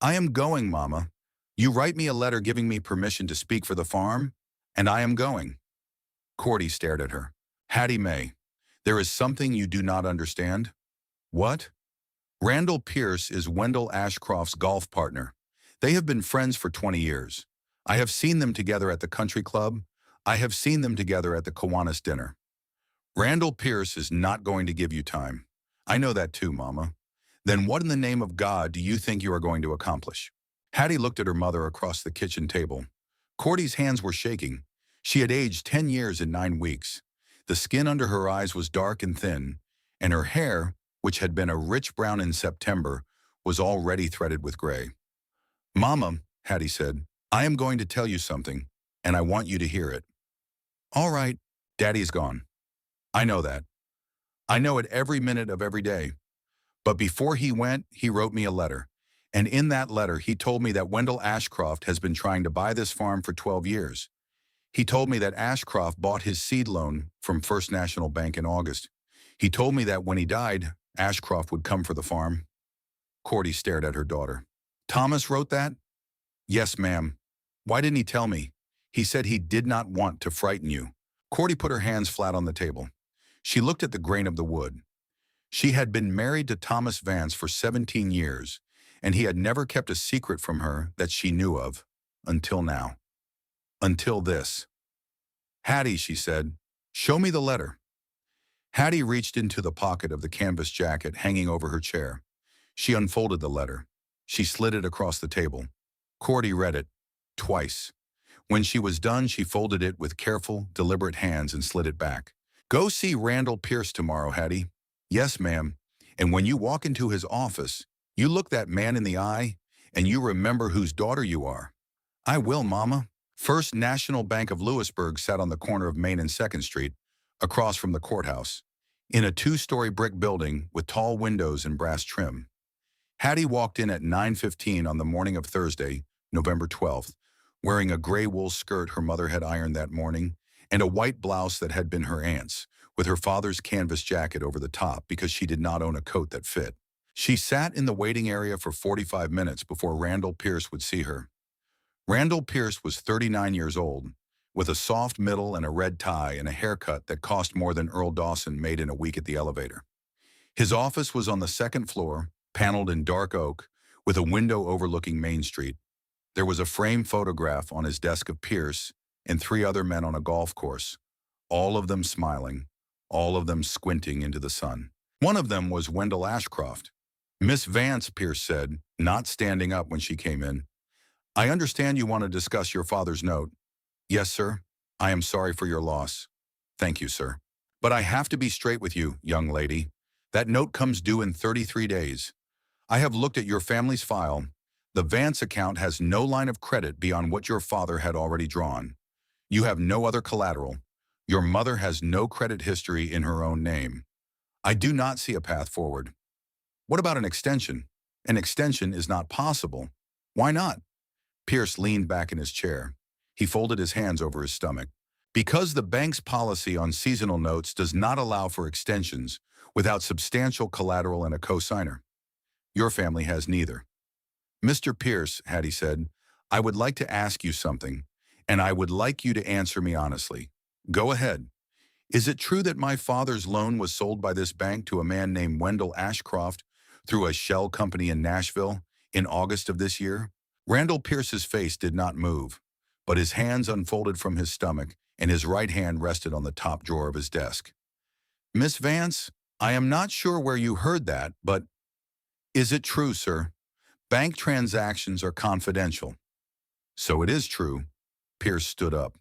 I am going, Mama. You write me a letter giving me permission to speak for the farm, and I am going. Cordy stared at her. Hattie Mae, there is something you do not understand. What? Randall Pierce is Wendell Ashcroft's golf partner. They have been friends for 20 years. I have seen them together at the country club. I have seen them together at the Kiwanis dinner. Randall Pierce is not going to give you time. I know that too, Mama. Then what in the name of God do you think you are going to accomplish? Hattie looked at her mother across the kitchen table. Cordy's hands were shaking. She had aged 10 years in 9 weeks. The skin under her eyes was dark and thin, and her hair, which had been a rich brown in September, was already threaded with gray. Mama, Hattie said, I am going to tell you something, and I want you to hear it. All right, Daddy's gone. I know that. I know it every minute of every day. But before he went, he wrote me a letter. And in that letter, he told me that Wendell Ashcroft has been trying to buy this farm for 12 years. He told me that Ashcroft bought his seed loan from First National Bank in August. He told me that when he died, Ashcroft would come for the farm. Cordy stared at her daughter. Thomas wrote that? Yes, ma'am. Why didn't he tell me? He said he did not want to frighten you. Cordy put her hands flat on the table. She looked at the grain of the wood. She had been married to Thomas Vance for 17 years, and he had never kept a secret from her that she knew of, until now. Until this. Hattie, she said, show me the letter. Hattie reached into the pocket of the canvas jacket hanging over her chair. She unfolded the letter. She slid it across the table. Cordy read it, twice. When she was done, she folded it with careful, deliberate hands and slid it back. Go see Randall Pierce tomorrow, Hattie. Yes, ma'am. And when you walk into his office, you look that man in the eye and you remember whose daughter you are. I will, Mama. First National Bank of Lewisburg sat on the corner of Main and 2nd Street, across from the courthouse, in a 2-story brick building with tall windows and brass trim. Hattie walked in at 9:15 on the morning of Thursday, November 12th, wearing a gray wool skirt her mother had ironed that morning and a white blouse that had been her aunt's, with her father's canvas jacket over the top because she did not own a coat that fit. She sat in the waiting area for 45 minutes before Randall Pierce would see her. Randall Pierce was 39 years old, with a soft middle and a red tie and a haircut that cost more than Earl Dawson made in a week at the elevator. His office was on the 2nd floor, paneled in dark oak, with a window overlooking Main Street. There was a framed photograph on his desk of Pierce and 3 other men on a golf course, all of them smiling, all of them squinting into the sun. One of them was Wendell Ashcroft. Miss Vance, Pierce said, not standing up when she came in. I understand you want to discuss your father's note. Yes, sir. I am sorry for your loss. Thank you, sir. But I have to be straight with you, young lady. That note comes due in 33 days. I have looked at your family's file. The Vance account has no line of credit beyond what your father had already drawn. You have no other collateral. Your mother has no credit history in her own name. I do not see a path forward. What about an extension? An extension is not possible. Why not? Pierce leaned back in his chair. He folded his hands over his stomach. Because the bank's policy on seasonal notes does not allow for extensions without substantial collateral and a cosigner. Your family has neither. Mr. Pierce, Hattie said, I would like to ask you something, and I would like you to answer me honestly. Go ahead. Is it true that my father's loan was sold by this bank to a man named Wendell Ashcroft through a shell company in Nashville in August of this year? Randall Pierce's face did not move, but his hands unfolded from his stomach and his right hand rested on the top drawer of his desk. Miss Vance, I am not sure where you heard that, but is it true, sir? Bank transactions are confidential. So it is true. Pierce stood up.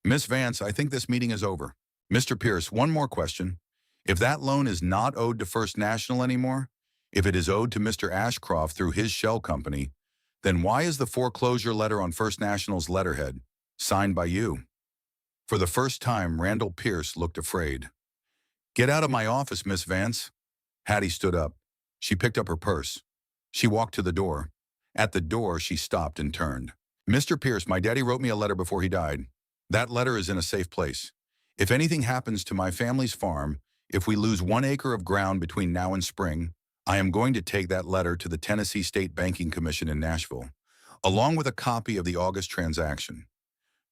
Miss Vance, I think this meeting is over. Mr. Pierce, one more question. If that loan is not owed to First National anymore, if it is owed to Mr. Ashcroft through his shell company, then why is the foreclosure letter on First National's letterhead signed by you? For the first time, Randall Pierce looked afraid. Get out of my office, Miss Vance. Hattie stood up. She picked up her purse. She walked to the door. At the door, she stopped and turned. Mr. Pierce, my daddy wrote me a letter before he died. That letter is in a safe place. If anything happens to my family's farm, if we lose 1 acre of ground between now and spring, I am going to take that letter to the Tennessee State Banking Commission in Nashville, along with a copy of the August transaction.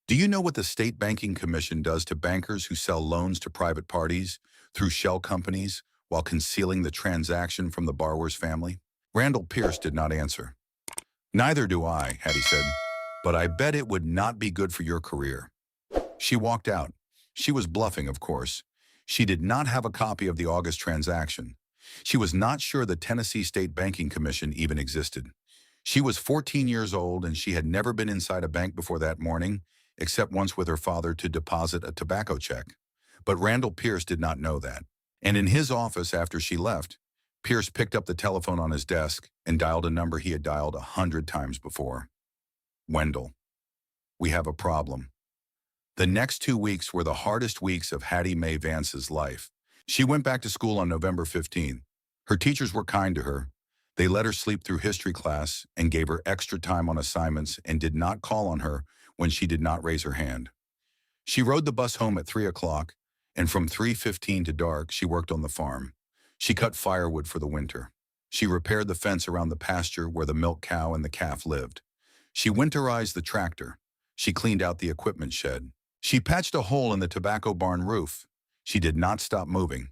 Do you know what the State Banking Commission does to bankers who sell loans to private parties through shell companies while concealing the transaction from the borrower's family? Randall Pierce did not answer. Neither do I, Hattie said, but I bet it would not be good for your career. She walked out. She was bluffing, of course. She did not have a copy of the August transaction. She was not sure the Tennessee State Banking Commission even existed. She was 14 years old and she had never been inside a bank before that morning, except once with her father to deposit a tobacco check. But Randall Pierce did not know that. And in his office after she left, Pierce picked up the telephone on his desk and dialed a number he had dialed 100 times before. Wendell, we have a problem. The next 2 weeks were the hardest weeks of Hattie Mae Vance's life. She went back to school on November 15th. Her teachers were kind to her. They let her sleep through history class and gave her extra time on assignments and did not call on her when she did not raise her hand. She rode the bus home at 3 o'clock, and from 3:15 to dark, she worked on the farm. She cut firewood for the winter. She repaired the fence around the pasture where the milk cow and the calf lived. She winterized the tractor. She cleaned out the equipment shed. She patched a hole in the tobacco barn roof. She did not stop moving.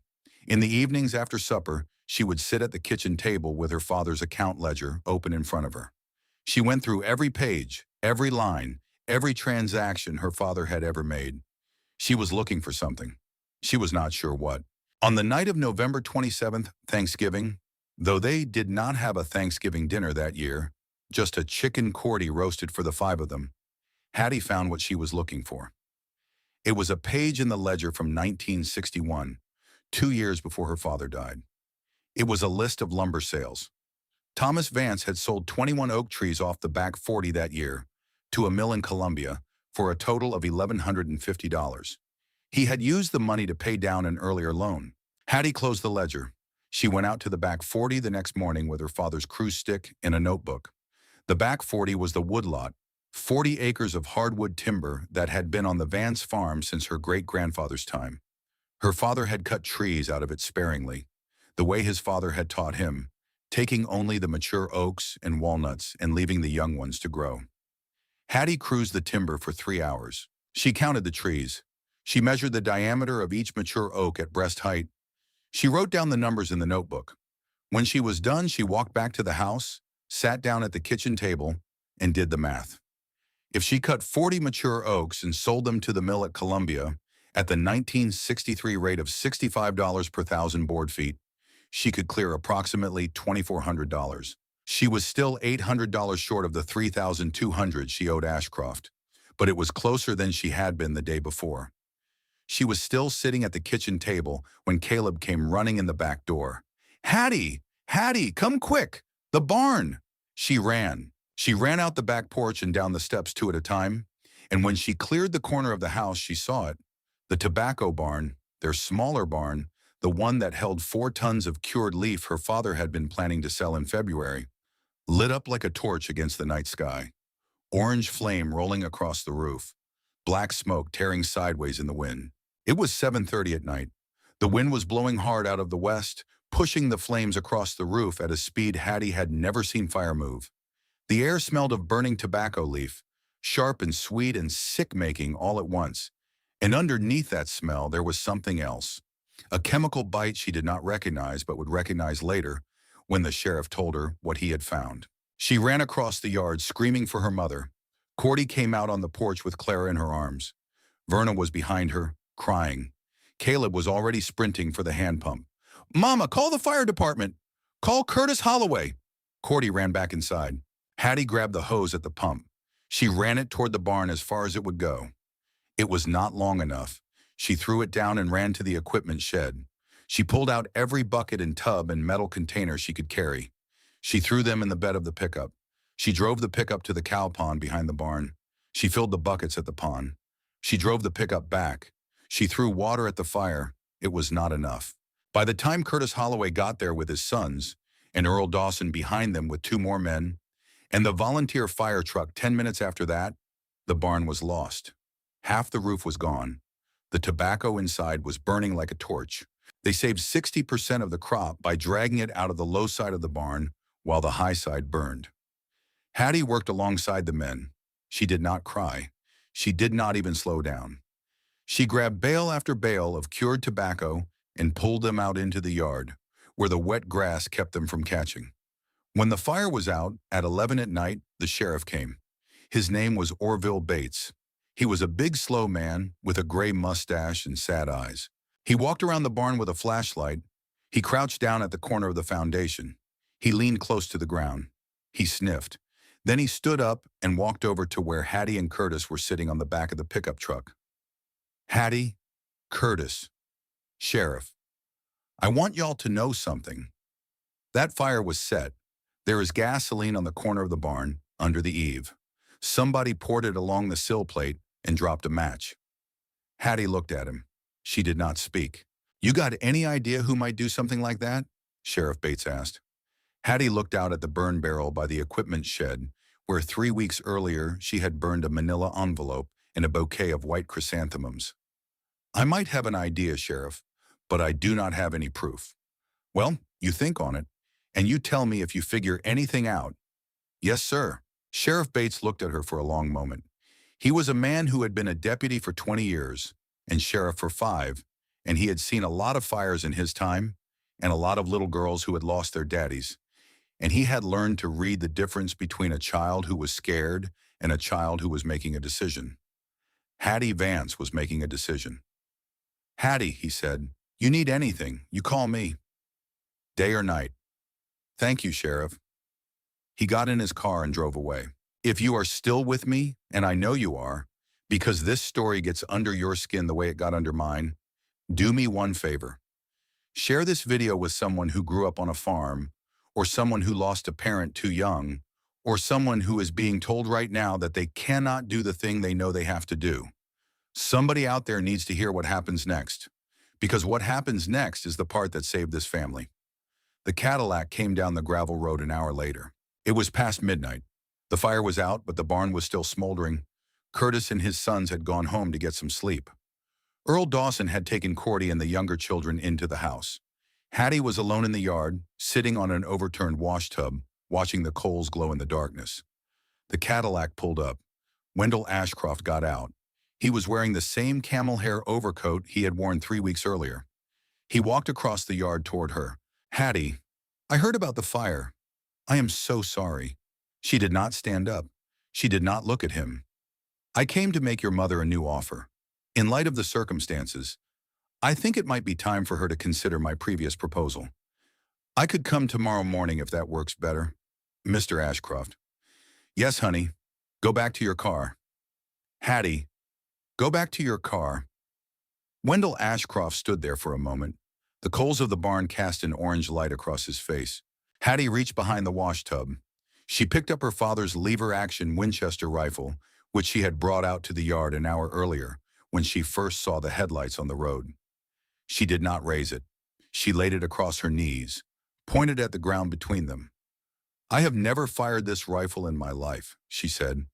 In the evenings after supper, she would sit at the kitchen table with her father's account ledger open in front of her. She went through every page, every line, every transaction her father had ever made. She was looking for something. She was not sure what. On the night of November 27th, Thanksgiving, though they did not have a Thanksgiving dinner that year, just a chicken cordy roasted for the five of them, Hattie found what she was looking for. It was a page in the ledger from 1961, 2 years before her father died. It was a list of lumber sales. Thomas Vance had sold 21 oak trees off the back 40 that year to a mill in Columbia for a total of $1,150. He had used the money to pay down an earlier loan. Hattie closed the ledger. She went out to the back 40 the next morning with her father's cruise stick and a notebook. The back 40 was the woodlot, 40 acres of hardwood timber that had been on the Vance farm since her great-grandfather's time. Her father had cut trees out of it sparingly, the way his father had taught him, taking only the mature oaks and walnuts and leaving the young ones to grow. Hattie cruised the timber for 3 hours. She counted the trees. She measured the diameter of each mature oak at breast height. She wrote down the numbers in the notebook. When she was done, she walked back to the house, sat down at the kitchen table, and did the math. If she cut 40 mature oaks and sold them to the mill at Columbia at the 1963 rate of $65 per thousand board feet, she could clear approximately $2,400. She was still $800 short of the $3,200 she owed Ashcroft, but it was closer than she had been the day before. She was still sitting at the kitchen table when Caleb came running in the back door. "Hattie! Hattie, come quick! The barn!" She ran. She ran out the back porch and down the steps two at a time, and when she cleared the corner of the house, she saw it. The tobacco barn, their smaller barn, the one that held 4 tons of cured leaf her father had been planning to sell in February, lit up like a torch against the night sky. Orange flame rolling across the roof, black smoke tearing sideways in the wind. It was 7:30 at night. The wind was blowing hard out of the west, pushing the flames across the roof at a speed Hattie had never seen fire move. The air smelled of burning tobacco leaf, sharp and sweet and sick-making all at once. And underneath that smell, there was something else. A chemical bite she did not recognize but would recognize later when the sheriff told her what he had found. She ran across the yard screaming for her mother. Cordy came out on the porch with Clara in her arms. Verna was behind her, crying. Caleb was already sprinting for the hand pump. "Mama, call the fire department! Call Curtis Holloway!" Cordy ran back inside. Hattie grabbed the hose at the pump. She ran it toward the barn as far as it would go. It was not long enough. She threw it down and ran to the equipment shed. She pulled out every bucket and tub and metal container she could carry. She threw them in the bed of the pickup. She drove the pickup to the cow pond behind the barn. She filled the buckets at the pond. She drove the pickup back. She threw water at the fire. It was not enough. By the time Curtis Holloway got there with his sons, and Earl Dawson behind them with 2 more men, and the volunteer fire truck 10 minutes after that, the barn was lost. Half the roof was gone. The tobacco inside was burning like a torch. They saved 60% of the crop by dragging it out of the low side of the barn while the high side burned. Hattie worked alongside the men. She did not cry. She did not even slow down. She grabbed bale after bale of cured tobacco and pulled them out into the yard, where the wet grass kept them from catching. When the fire was out, at 11 at night, the sheriff came. His name was Orville Bates. He was a big, slow man with a gray mustache and sad eyes. He walked around the barn with a flashlight. He crouched down at the corner of the foundation. He leaned close to the ground. He sniffed. Then he stood up and walked over to where Hattie and Curtis were sitting on the back of the pickup truck. "Hattie, Curtis, Sheriff, I want y'all to know something. That fire was set. There is gasoline on the corner of the barn, under the eave. Somebody poured it along the sill plate and dropped a match." Hattie looked at him. She did not speak. "You got any idea who might do something like that?" Sheriff Bates asked. Hattie looked out at the burn barrel by the equipment shed, where 3 weeks earlier she had burned a manila envelope and a bouquet of white chrysanthemums. "I might have an idea, Sheriff, but I do not have any proof." "Well, you think on it, and you tell me if you figure anything out." "Yes, sir," Sheriff Bates looked at her for a long moment. He was a man who had been a deputy for 20 years and sheriff for 5, and he had seen a lot of fires in his time and a lot of little girls who had lost their daddies. And he had learned to read the difference between a child who was scared and a child who was making a decision. Hattie Vance was making a decision. "Hattie," he said, "you need anything, you call me. Day or night." "Thank you, Sheriff." He got in his car and drove away. If you are still with me, and I know you are, because this story gets under your skin the way it got under mine, do me one favor. Share this video with someone who grew up on a farm, or someone who lost a parent too young, or someone who is being told right now that they cannot do the thing they know they have to do. Somebody out there needs to hear what happens next, because what happens next is the part that saved this family. The Cadillac came down the gravel road an hour later. It was past midnight. The fire was out, but the barn was still smoldering. Curtis and his sons had gone home to get some sleep. Earl Dawson had taken Cordy and the younger children into the house. Hattie was alone in the yard, sitting on an overturned wash tub, watching the coals glow in the darkness. The Cadillac pulled up. Wendell Ashcroft got out. He was wearing the same camel hair overcoat he had worn 3 weeks earlier. He walked across the yard toward her. "Hattie, I heard about the fire. I am so sorry." She did not stand up. She did not look at him. "I came to make your mother a new offer. In light of the circumstances, I think it might be time for her to consider my previous proposal. I could come tomorrow morning if that works better." "Mr. Ashcroft." "Yes, honey. Go back to your car." "Hattie, go back to your car." Wendell Ashcroft stood there for a moment. The coals of the barn cast an orange light across his face. Hattie reached behind the wash tub. She picked up her father's lever-action Winchester rifle, which she had brought out to the yard an hour earlier when she first saw the headlights on the road. She did not raise it. She laid it across her knees, pointed at the ground between them. "I have never fired this rifle in my life," she said.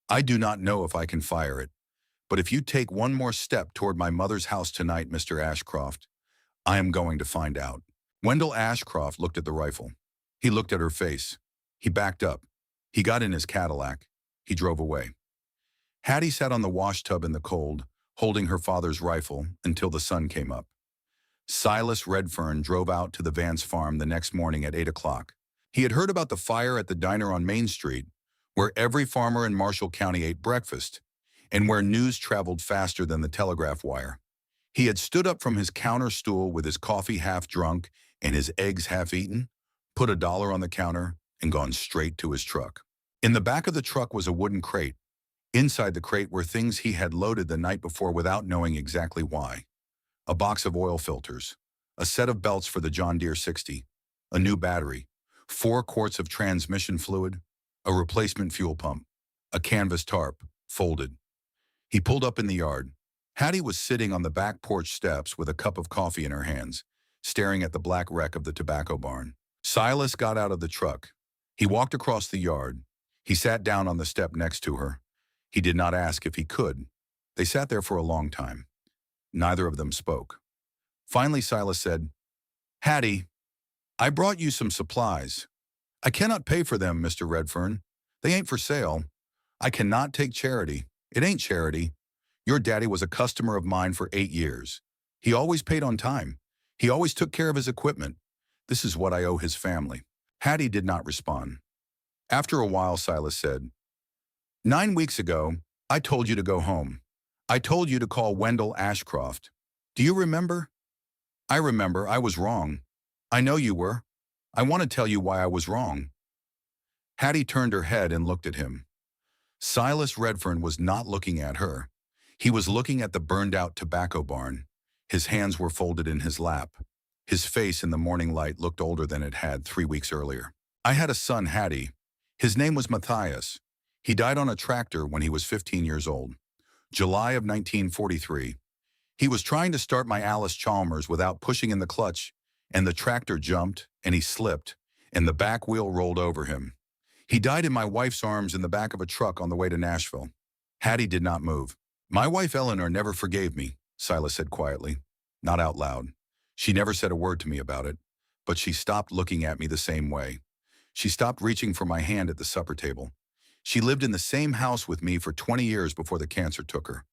"I do not know if I can fire it, but if you take one more step toward my mother's house tonight, Mr. Ashcroft, I am going to find out." Wendell Ashcroft looked at the rifle. He looked at her face. He backed up. He got in his Cadillac. He drove away. Hattie sat on the wash tub in the cold, holding her father's rifle until the sun came up. Silas Redfern drove out to the Vance farm the next morning at 8 o'clock. He had heard about the fire at the diner on Main Street, where every farmer in Marshall County ate breakfast, and where news traveled faster than the telegraph wire. He had stood up from his counter stool with his coffee half drunk and his eggs half eaten, put $1 on the counter, and gone straight to his truck. In the back of the truck was a wooden crate. Inside the crate were things he had loaded the night before without knowing exactly why. A box of oil filters, a set of belts for the John Deere 60, a new battery, 4 quarts of transmission fluid, a replacement fuel pump, a canvas tarp, folded. He pulled up in the yard. Hattie was sitting on the back porch steps with a cup of coffee in her hands, staring at the black wreck of the tobacco barn. Silas got out of the truck. He walked across the yard. He sat down on the step next to her. He did not ask if he could. They sat there for a long time. Neither of them spoke. Finally, Silas said, "Hattie, I brought you some supplies. I cannot pay for them, Mr. Redfern. They ain't for sale. I cannot take charity. It ain't charity. Your daddy was a customer of mine for 8 years. He always paid on time. He always took care of his equipment. This is what I owe his family." Hattie did not respond. After a while, Silas said, "9 weeks ago, I told you to go home. I told you to call Wendell Ashcroft. Do you remember?" "I remember. I was wrong." "I know you were. I want to tell you why I was wrong." Hattie turned her head and looked at him. Silas Redfern was not looking at her. He was looking at the burned-out tobacco barn. His hands were folded in his lap. His face in the morning light looked older than it had 3 weeks earlier. "I had a son, Hattie. His name was Matthias. He died on a tractor when he was 15 years old. July of 1943. He was trying to start my Alice Chalmers without pushing in the clutch, and the tractor jumped, and he slipped, and the back wheel rolled over him. He died in my wife's arms in the back of a truck on the way to Nashville." Hattie did not move. "My wife Eleanor never forgave me," Silas said quietly, not out loud. "She never said a word to me about it, but she stopped looking at me the same way. She stopped reaching for my hand at the supper table. She lived in the same house with me for 20 years before the cancer took her.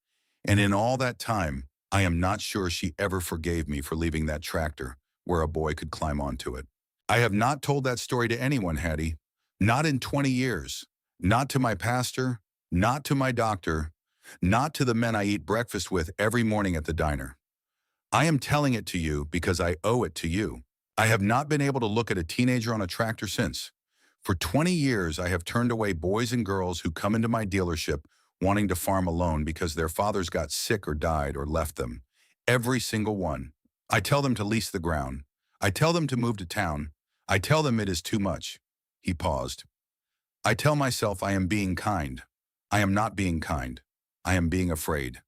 And in all that time, I am not sure she ever forgave me for leaving that tractor where a boy could climb onto it. I have not told that story to anyone, Hattie. Not in 20 years. Not to my pastor, not to my doctor, not to the men I eat breakfast with every morning at the diner. I am telling it to you because I owe it to you. I have not been able to look at a teenager on a tractor since. For 20 years, I have turned away boys and girls who come into my dealership wanting to farm alone because their fathers got sick or died or left them. Every single one. I tell them to lease the ground. I tell them to move to town. I tell them it is too much. He paused. I tell myself I am being kind. I am not being kind. I am being afraid.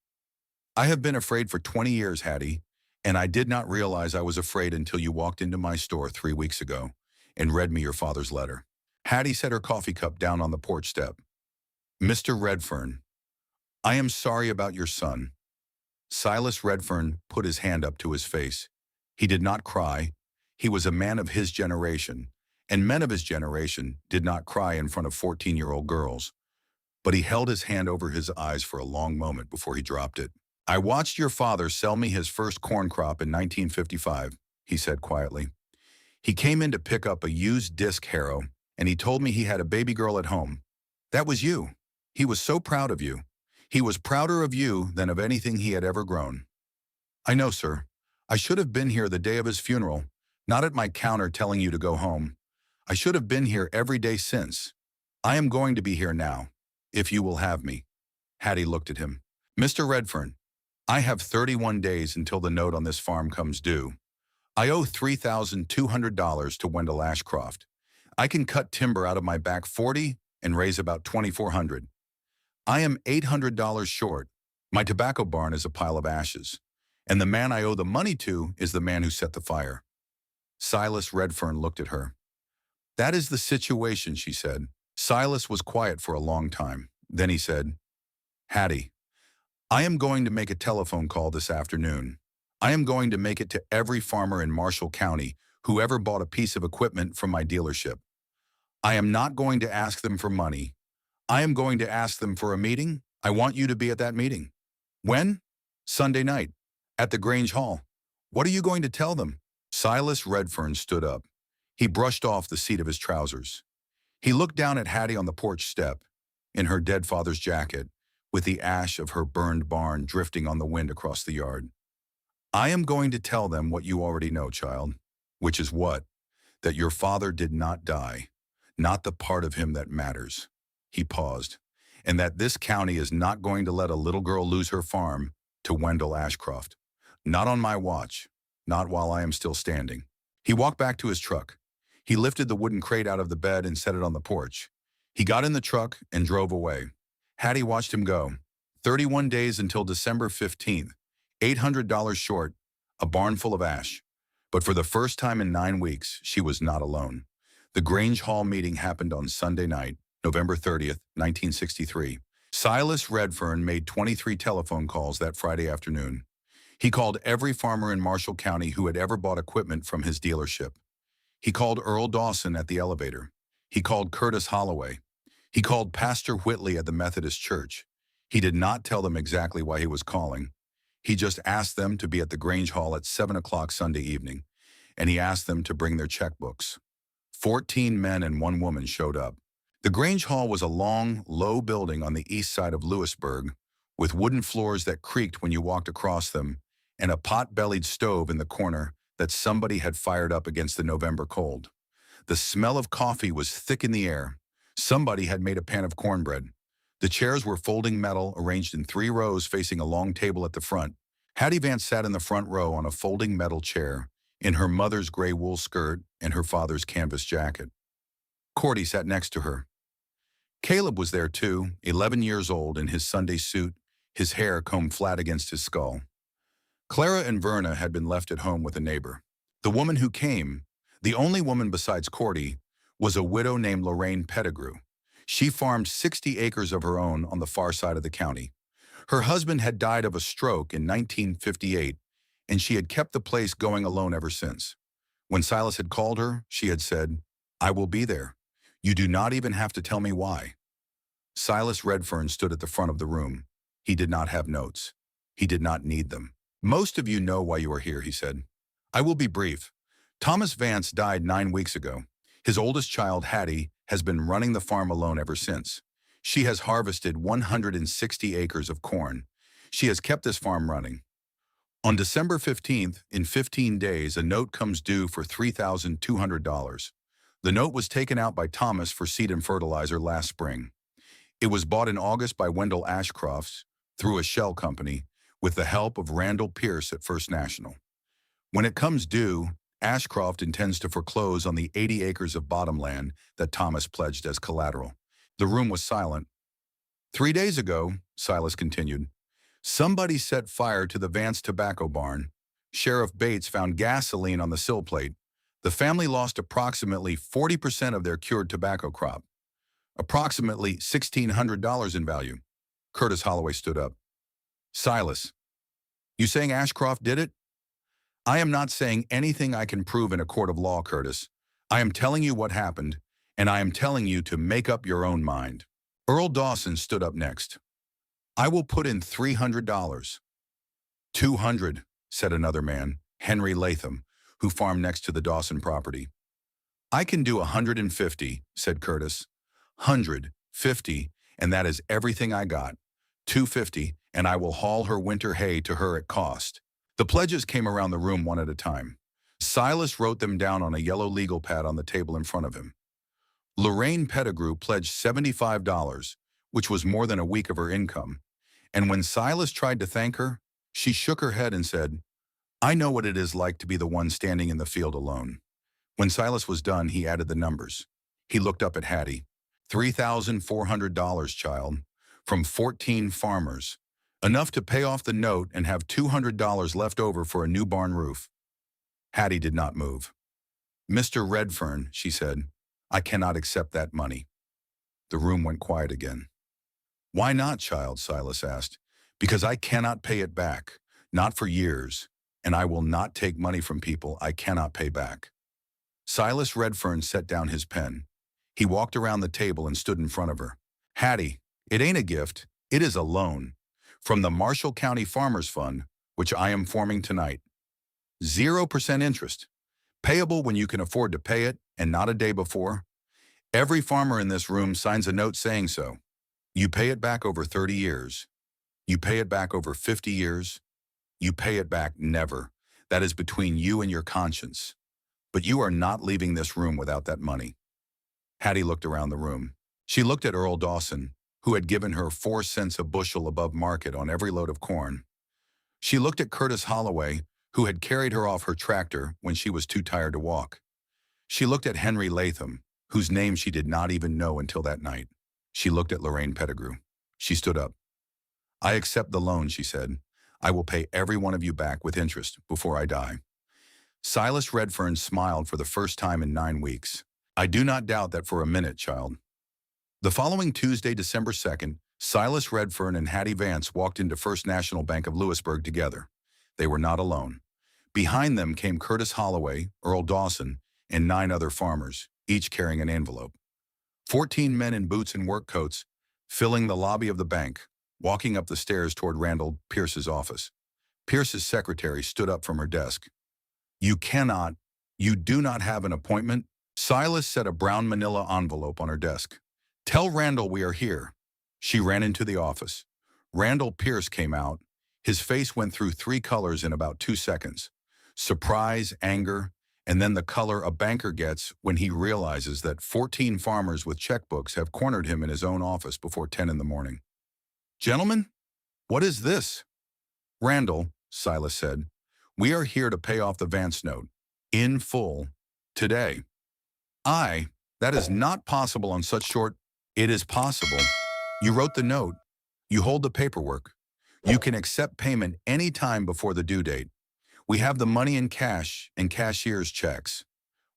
I have been afraid for 20 years, Hattie, and I did not realize I was afraid until you walked into my store 3 weeks ago and read me your father's letter. Hattie set her coffee cup down on the porch step. Mr. Redfern, I am sorry about your son. Silas Redfern put his hand up to his face. He did not cry. He was a man of his generation, and men of his generation did not cry in front of 14-year-old girls. But he held his hand over his eyes for a long moment before he dropped it. I watched your father sell me his first corn crop in 1955, he said quietly. He came in to pick up a used disc harrow, and he told me he had a baby girl at home. That was you. He was so proud of you. He was prouder of you than of anything he had ever grown. I know, sir. I should have been here the day of his funeral, not at my counter telling you to go home. I should have been here every day since. I am going to be here now, if you will have me. Hattie looked at him. Mr. Redfern, I have 31 days until the note on this farm comes due. I owe $3,200 to Wendell Ashcroft. I can cut timber out of my back 40 and raise about $2,400. I am $800 short. My tobacco barn is a pile of ashes. And the man I owe the money to is the man who set the fire. Silas Redfern looked at her. That is the situation, she said. Silas was quiet for a long time. Then he said, Hattie, I am going to make a telephone call this afternoon. I am going to make it to every farmer in Marshall County who ever bought a piece of equipment from my dealership. I am not going to ask them for money. I am going to ask them for a meeting. I want you to be at that meeting. When? Sunday night, at the Grange Hall. What are you going to tell them? Silas Redfern stood up. He brushed off the seat of his trousers. He looked down at Hattie on the porch step, in her dead father's jacket, with the ash of her burned barn drifting on the wind across the yard. I am going to tell them what you already know, child. Which is what? That your father did not die, not the part of him that matters. He paused. And that this county is not going to let a little girl lose her farm to Wendell Ashcroft. Not on my watch. Not while I am still standing. He walked back to his truck. He lifted the wooden crate out of the bed and set it on the porch. He got in the truck and drove away. Hattie watched him go. 31 days until December 15th. $800 short, a barn full of ash. But for the first time in 9 weeks, she was not alone. The Grange Hall meeting happened on Sunday night, November 30th, 1963. Silas Redfern made 23 telephone calls that Friday afternoon. He called every farmer in Marshall County who had ever bought equipment from his dealership. He called Earl Dawson at the elevator. He called Curtis Holloway. He called Pastor Whitley at the Methodist Church. He did not tell them exactly why he was calling. He just asked them to be at the Grange Hall at 7 o'clock Sunday evening, and he asked them to bring their checkbooks. 14 men and 1 woman showed up. The Grange Hall was a long, low building on the east side of Lewisburg, with wooden floors that creaked when you walked across them, and a pot-bellied stove in the corner that somebody had fired up against the November cold. The smell of coffee was thick in the air. Somebody had made a pan of cornbread. The chairs were folding metal arranged in 3 rows facing a long table at the front. Hattie Vance sat in the front row on a folding metal chair, in her mother's gray wool skirt and her father's canvas jacket. Cordy sat next to her. Caleb was there too, 11 years old in his Sunday suit, his hair combed flat against his skull. Clara and Verna had been left at home with a neighbor. The woman who came, the only woman besides Cordy, was a widow named Lorraine Pettigrew. She farmed 60 acres of her own on the far side of the county. Her husband had died of a stroke in 1958, and she had kept the place going alone ever since. When Silas had called her, she had said, I will be there. You do not even have to tell me why. Silas Redfern stood at the front of the room. He did not have notes. He did not need them. Most of you know why you are here, he said. I will be brief. Thomas Vance died 9 weeks ago. His oldest child, Hattie, has been running the farm alone ever since. She has harvested 160 acres of corn. She has kept this farm running. On December 15th, in 15 days, a note comes due for $3,200. The note was taken out by Thomas for seed and fertilizer last spring. It was bought in August by Wendell Ashcroft's through a shell company with the help of Randall Pierce at First National. When it comes due, Ashcroft intends to foreclose on the 80 acres of bottomland that Thomas pledged as collateral. The room was silent. 3 days ago, Silas continued, somebody set fire to the Vance tobacco barn. Sheriff Bates found gasoline on the sill plate. The family lost approximately 40% of their cured tobacco crop, approximately $1,600 in value. Curtis Holloway stood up. Silas, you saying Ashcroft did it? I am not saying anything I can prove in a court of law, Curtis. I am telling you what happened, and I am telling you to make up your own mind. Earl Dawson stood up next. I will put in $300. 200, said another man, Henry Latham, who farmed next to the Dawson property. I can do 150, said Curtis. 150, and that is everything I got. 250, and I will haul her winter hay to her at cost. The pledges came around the room one at a time. Silas wrote them down on a yellow legal pad on the table in front of him. Lorraine Pettigrew pledged $75, which was more than a week of her income. And when Silas tried to thank her, she shook her head and said, I know what it is like to be the one standing in the field alone. When Silas was done, he added the numbers. He looked up at Hattie. $3,400, child, from 14 farmers. Enough to pay off the note and have $200 left over for a new barn roof. Hattie did not move. Mr. Redfern, she said, I cannot accept that money. The room went quiet again. Why not, child? Silas asked. Because I cannot pay it back, not for years, and I will not take money from people I cannot pay back. Silas Redfern set down his pen. He walked around the table and stood in front of her. Hattie, it ain't a gift, it is a loan. From the Marshall County Farmers Fund, which I am forming tonight. 0% interest. Payable when you can afford to pay it and not a day before. Every farmer in this room signs a note saying so. You pay it back over 30 years. You pay it back over 50 years. You pay it back never. That is between you and your conscience. But you are not leaving this room without that money. Hattie looked around the room. She looked at Earl Dawson, who had given her 4 cents a bushel above market on every load of corn. She looked at Curtis Holloway, who had carried her off her tractor when she was too tired to walk. She looked at Henry Latham, whose name she did not even know until that night. She looked at Lorraine Pettigrew. She stood up. I accept the loan, she said. I will pay every one of you back with interest before I die. Silas Redfern smiled for the first time in 9 weeks. I do not doubt that for a minute, child. The following Tuesday, December 2nd, Silas Redfern and Hattie Vance walked into First National Bank of Lewisburg together. They were not alone. Behind them came Curtis Holloway, Earl Dawson, and 9 other farmers, each carrying an envelope. 14 men in boots and work coats, filling the lobby of the bank, walking up the stairs toward Randall Pierce's office. Pierce's secretary stood up from her desk. You do not have an appointment? Silas set a brown manila envelope on her desk. Tell Randall we are here. She ran into the office. Randall Pierce came out. His face went through 3 colors in about 2 seconds. Surprise, anger, and then the color a banker gets when he realizes that 14 farmers with checkbooks have cornered him in his own office before 10 in the morning. Gentlemen, what is this? Randall, Silas said, we are here to pay off the Vance note, in full, today. That is not possible on such short. It is possible. You wrote the note. You hold the paperwork. You can accept payment any time before the due date. We have the money in cash and cashier's checks.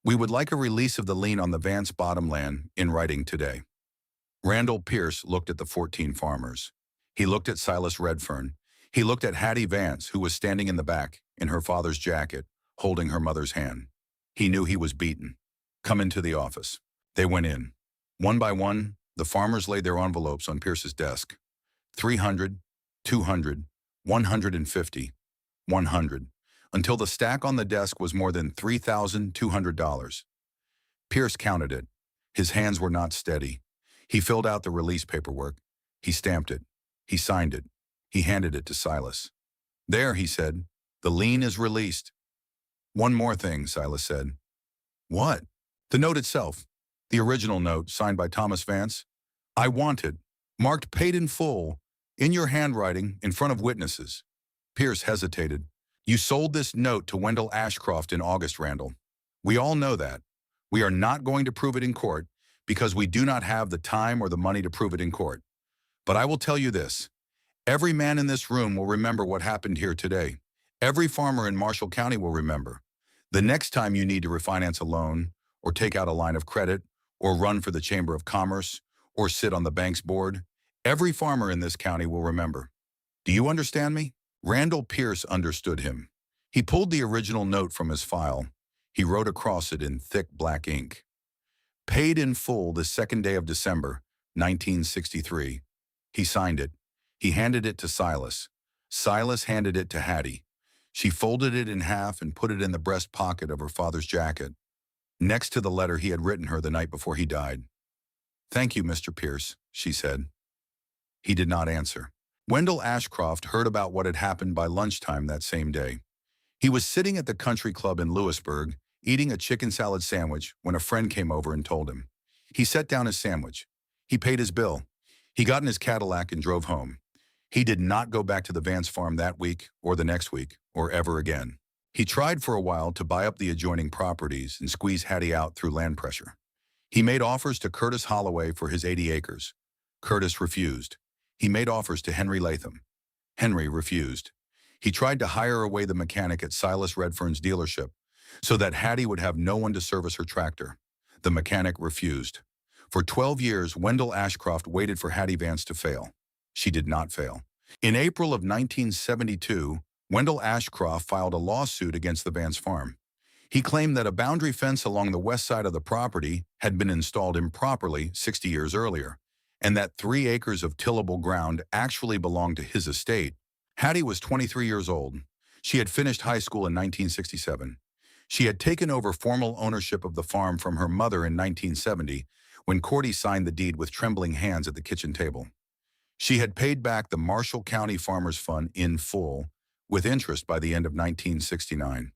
We would like a release of the lien on the Vance bottomland in writing today. Randall Pierce looked at the 14 farmers. He looked at Silas Redfern. He looked at Hattie Vance, who was standing in the back, in her father's jacket, holding her mother's hand. He knew he was beaten. Come into the office. They went in. One by one, The farmers laid their envelopes on Pierce's desk. 300, 200, 150, 100, until the stack on the desk was more than $3,200. Pierce counted it. His hands were not steady. He filled out the release paperwork. He stamped it. He signed it. He handed it to Silas. "There," he said. "The lien is released." "One more thing," Silas said. "What?" "The note itself. The original note, signed by Thomas Vance. I want it, marked paid in full, in your handwriting, in front of witnesses." Pierce hesitated. "You sold this note to Wendell Ashcroft in August, Randall. We all know that. We are not going to prove it in court because we do not have the time or the money to prove it in court. But I will tell you this. Every man in this room will remember what happened here today. Every farmer in Marshall County will remember. The next time you need to refinance a loan, or take out a line of credit, or run for the Chamber of Commerce, or sit on the bank's board, every farmer in this county will remember. Do you understand me?" Randall Pierce understood him. He pulled the original note from his file. He wrote across it in thick black ink. "Paid in full the second day of December, 1963. He signed it. He handed it to Silas. Silas handed it to Hattie. She folded it in half and put it in the breast pocket of her father's jacket, next to the letter he had written her the night before he died. "Thank you, Mr. Pierce," she said. He did not answer. Wendell Ashcroft heard about what had happened by lunchtime that same day. He was sitting at the country club in Lewisburg, eating a chicken salad sandwich, when a friend came over and told him. He set down his sandwich. He paid his bill. He got in his Cadillac and drove home. He did not go back to the Vance farm that week, or the next week, or ever again. He tried for a while to buy up the adjoining properties and squeeze Hattie out through land pressure. He made offers to Curtis Holloway for his 80 acres. Curtis refused. He made offers to Henry Latham. Henry refused. He tried to hire away the mechanic at Silas Redfern's dealership so that Hattie would have no one to service her tractor. The mechanic refused. For 12 years, Wendell Ashcroft waited for Hattie Vance to fail. She did not fail. In April of 1972, Wendell Ashcroft filed a lawsuit against the Vance farm. He claimed that a boundary fence along the west side of the property had been installed improperly 60 years earlier, and that 3 acres of tillable ground actually belonged to his estate. Hattie was 23 years old. She had finished high school in 1967. She had taken over formal ownership of the farm from her mother in 1970, when Cordy signed the deed with trembling hands at the kitchen table. She had paid back the Marshall County Farmers Fund in full, with interest by the end of 1969.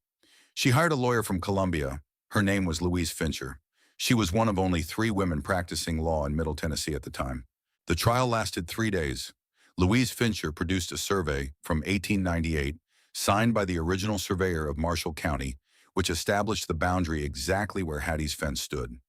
She hired a lawyer from Columbia. Her name was Louise Fincher. She was one of only 3 women practicing law in Middle Tennessee at the time. The trial lasted 3 days. Louise Fincher produced a survey from 1898, signed by the original surveyor of Marshall County, which established the boundary exactly where Hattie's fence stood.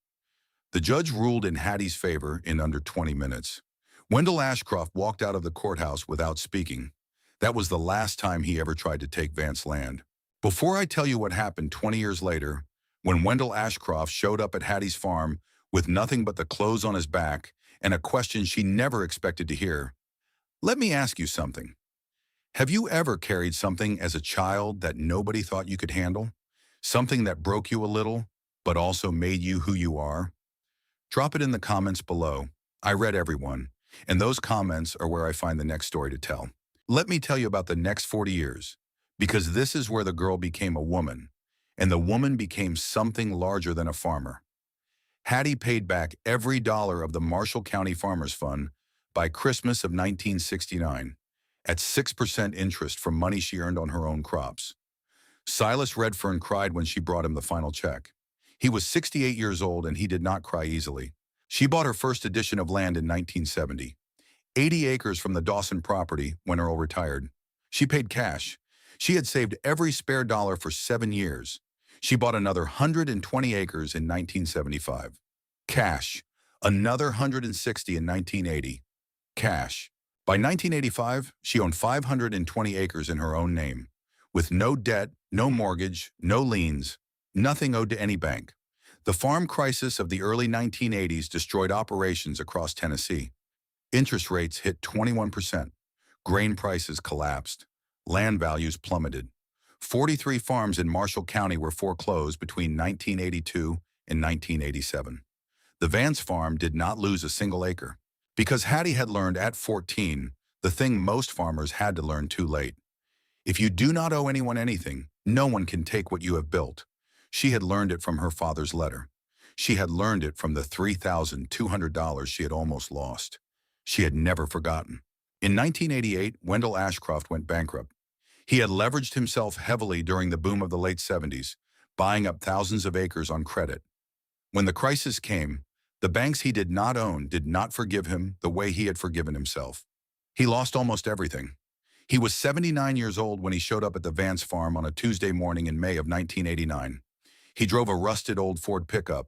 The judge ruled in Hattie's favor in under 20 minutes. Wendell Ashcroft walked out of the courthouse without speaking. That was the last time he ever tried to take Vance land. Before I tell you what happened 20 years later, when Wendell Ashcroft showed up at Hattie's farm with nothing but the clothes on his back and a question she never expected to hear, let me ask you something. Have you ever carried something as a child that nobody thought you could handle? Something that broke you a little, but also made you who you are? Drop it in the comments below. I read everyone, and those comments are where I find the next story to tell. Let me tell you about the next 40 years, because this is where the girl became a woman, and the woman became something larger than a farmer. Hattie paid back every dollar of the Marshall County Farmers Fund by Christmas of 1969, at 6% interest from money she earned on her own crops. Silas Redfern cried when she brought him the final check. He was 68 years old and he did not cry easily. She bought her first edition of land in 1970, 80 acres from the Dawson property when Earl retired. She paid cash. She had saved every spare dollar for 7 years. She bought another 120 acres in 1975. Cash. Another 160 in 1980. Cash. By 1985, she owned 520 acres in her own name, with no debt, no mortgage, no liens, nothing owed to any bank. The farm crisis of the early 1980s destroyed operations across Tennessee. Interest rates hit 21%. Grain prices collapsed. Land values plummeted. 43 farms in Marshall County were foreclosed between 1982 and 1987. The Vance farm did not lose a single acre. Because Hattie had learned at 14, the thing most farmers had to learn too late. If you do not owe anyone anything, no one can take what you have built. She had learned it from her father's letter. She had learned it from the $3,200 she had almost lost. She had never forgotten. In 1988, Wendell Ashcroft went bankrupt. He had leveraged himself heavily during the boom of the late 70s, buying up thousands of acres on credit. When the crisis came, the banks he did not own did not forgive him the way he had forgiven himself. He lost almost everything. He was 79 years old when he showed up at the Vance farm on a Tuesday morning in May of 1989. He drove a rusted old Ford pickup.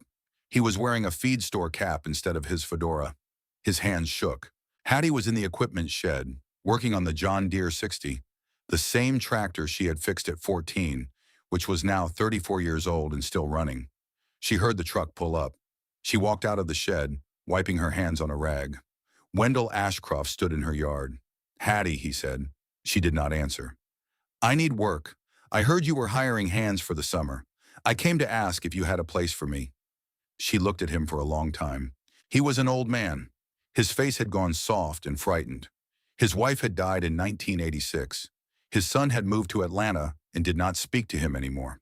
He was wearing a feed store cap instead of his fedora. His hands shook. Hattie was in the equipment shed, working on the John Deere 60, the same tractor she had fixed at 14, which was now 34 years old and still running. She heard the truck pull up. She walked out of the shed, wiping her hands on a rag. Wendell Ashcroft stood in her yard. "Hattie," he said. She did not answer. "I need work. I heard you were hiring hands for the summer. I came to ask if you had a place for me." She looked at him for a long time. He was an old man. His face had gone soft and frightened. His wife had died in 1986. His son had moved to Atlanta and did not speak to him anymore.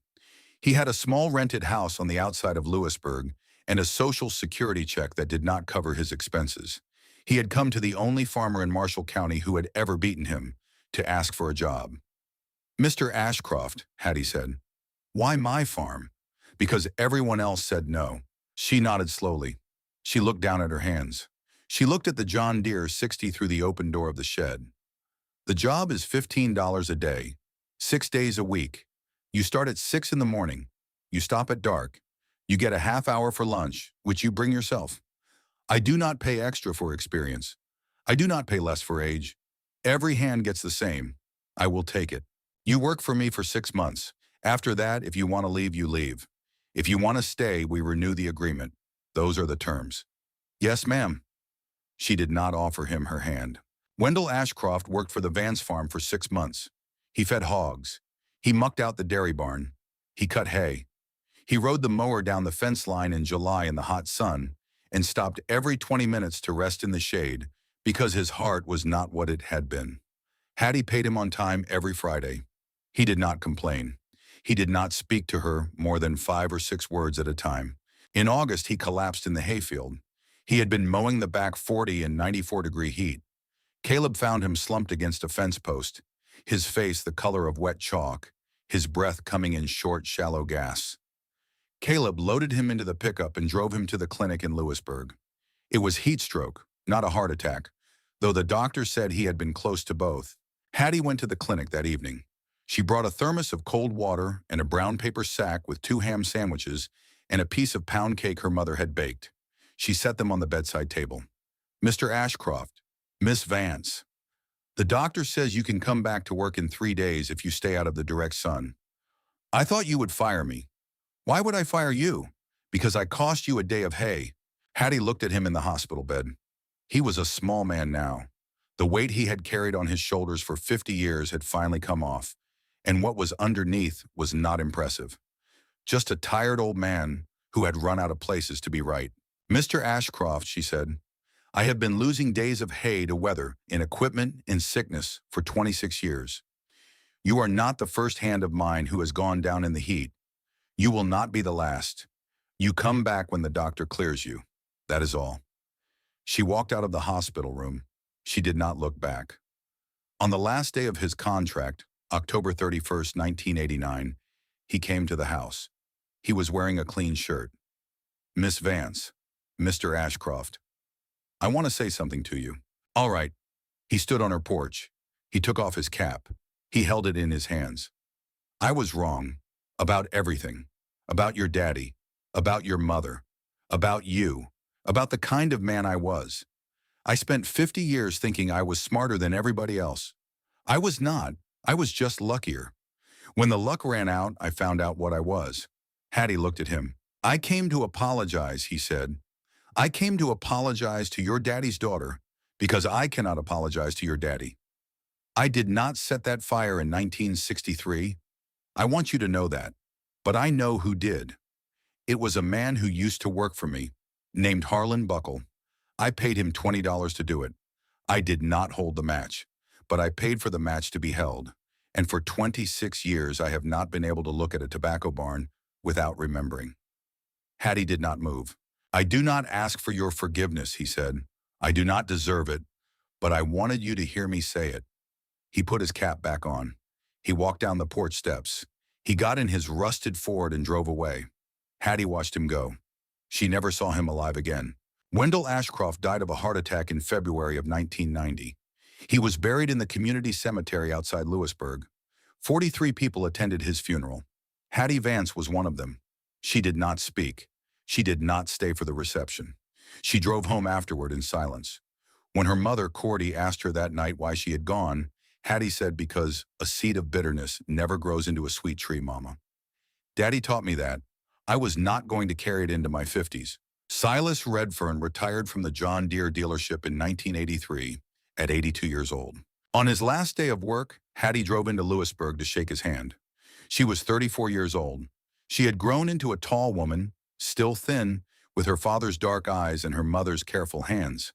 He had a small rented house on the outside of Lewisburg and a Social Security check that did not cover his expenses. He had come to the only farmer in Marshall County who had ever beaten him to ask for a job. "Mr. Ashcroft," Hattie said. "Why my farm?" "Because everyone else said no." She nodded slowly. She looked down at her hands. She looked at the John Deere 60 through the open door of the shed. "The job is $15 a day, 6 days a week. You start at 6 in the morning. You stop at dark. You get a half hour for lunch, which you bring yourself. I do not pay extra for experience. I do not pay less for age. Every hand gets the same. I will take it. You work for me for 6 months. After that, if you want to leave, you leave. If you want to stay, we renew the agreement. Those are the terms." "Yes, ma'am." She did not offer him her hand. Wendell Ashcroft worked for the Vance farm for 6 months. He fed hogs. He mucked out the dairy barn. He cut hay. He rode the mower down the fence line in July in the hot sun and stopped every 20 minutes to rest in the shade because his heart was not what it had been. Hattie paid him on time every Friday. He did not complain. He did not speak to her more than 5 or 6 words at a time. In August, he collapsed in the hayfield. He had been mowing the back 40 in 94-degree heat. Caleb found him slumped against a fence post, his face the color of wet chalk, his breath coming in short, shallow gasps. Caleb loaded him into the pickup and drove him to the clinic in Lewisburg. It was heat stroke, not a heart attack, though the doctor said he had been close to both. Hattie went to the clinic that evening. She brought a thermos of cold water and a brown paper sack with 2 ham sandwiches and a piece of pound cake her mother had baked. She set them on the bedside table. "Mr. Ashcroft, Miss Vance, the doctor says you can come back to work in 3 days if you stay out of the direct sun. I thought you would fire me." "Why would I fire you?" "Because I cost you a day of hay." Hattie looked at him in the hospital bed. He was a small man now. The weight he had carried on his shoulders for 50 years had finally come off, and what was underneath was not impressive. Just a tired old man who had run out of places to be right. "Mr. Ashcroft," she said, "I have been losing days of hay to weather, in equipment, in sickness, for 26 years. You are not the first hand of mine who has gone down in the heat. You will not be the last. You come back when the doctor clears you. That is all." She walked out of the hospital room. She did not look back. On the last day of his contract, October 31st, 1989, he came to the house. He was wearing a clean shirt. "Miss Vance, Mr. Ashcroft, I want to say something to you." "All right." He stood on her porch. He took off his cap. He held it in his hands. "I was wrong. About everything. About your daddy. About your mother. About you. About the kind of man I was. I spent 50 years thinking I was smarter than everybody else. I was not. I was just luckier. When the luck ran out, I found out what I was." Hattie looked at him. "I came to apologize," he said. "I came to apologize to your daddy's daughter because I cannot apologize to your daddy. I did not set that fire in 1963. I want you to know that. But I know who did. It was a man who used to work for me. named Harlan Buckle. I paid him $20 to do it. I did not hold the match, but I paid for the match to be held. And for 26 years, I have not been able to look at a tobacco barn without remembering. Hattie did not move. I do not ask for your forgiveness, he said. I do not deserve it, but I wanted you to hear me say it. He put his cap back on. He walked down the porch steps. He got in his rusted Ford and drove away. Hattie watched him go. She never saw him alive again. Wendell Ashcroft died of a heart attack in February of 1990. He was buried in the community cemetery outside Lewisburg. 43 people attended his funeral. Hattie Vance was one of them. She did not speak. She did not stay for the reception. She drove home afterward in silence. When her mother, Cordy, asked her that night why she had gone, Hattie said, because a seed of bitterness never grows into a sweet tree, Mama. Daddy taught me that. I was not going to carry it into my 50s. Silas Redfern retired from the John Deere dealership in 1983 at 82 years old. On his last day of work, Hattie drove into Lewisburg to shake his hand. She was 34 years old. She had grown into a tall woman, still thin, with her father's dark eyes and her mother's careful hands.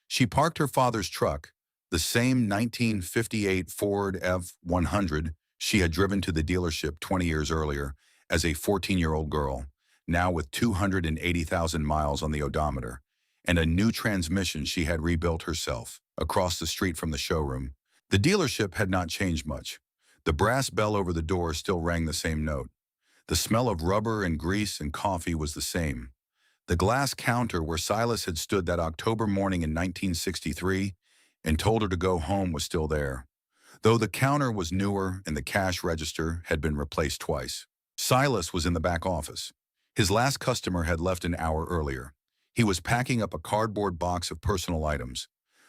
She parked her father's truck, the same 1958 Ford F-100 she had driven to the dealership 20 years earlier as a 14-year-old girl, now with 280,000 miles on the odometer, and a new transmission she had rebuilt herself, across the street from the showroom. The dealership had not changed much. The brass bell over the door still rang the same note. The smell of rubber and grease and coffee was the same. The glass counter where Silas had stood that October morning in 1963 and told her to go home was still there, though the counter was newer and the cash register had been replaced twice. Silas was in the back office. His last customer had left an hour earlier. He was packing up a cardboard box of personal items,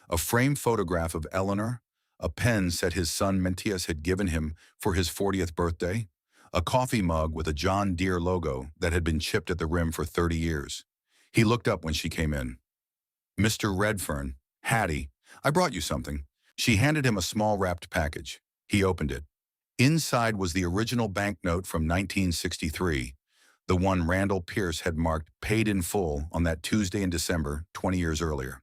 a framed photograph of Eleanor, a pen set his son Mentius had given him for his 40th birthday, a coffee mug with a John Deere logo that had been chipped at the rim for 30 years. He looked up when she came in. Mr. Redfern, Hattie, I brought you something. She handed him a small wrapped package. He opened it. Inside was the original banknote from 1963, the one Randall Pierce had marked paid in full on that Tuesday in December 20 years earlier.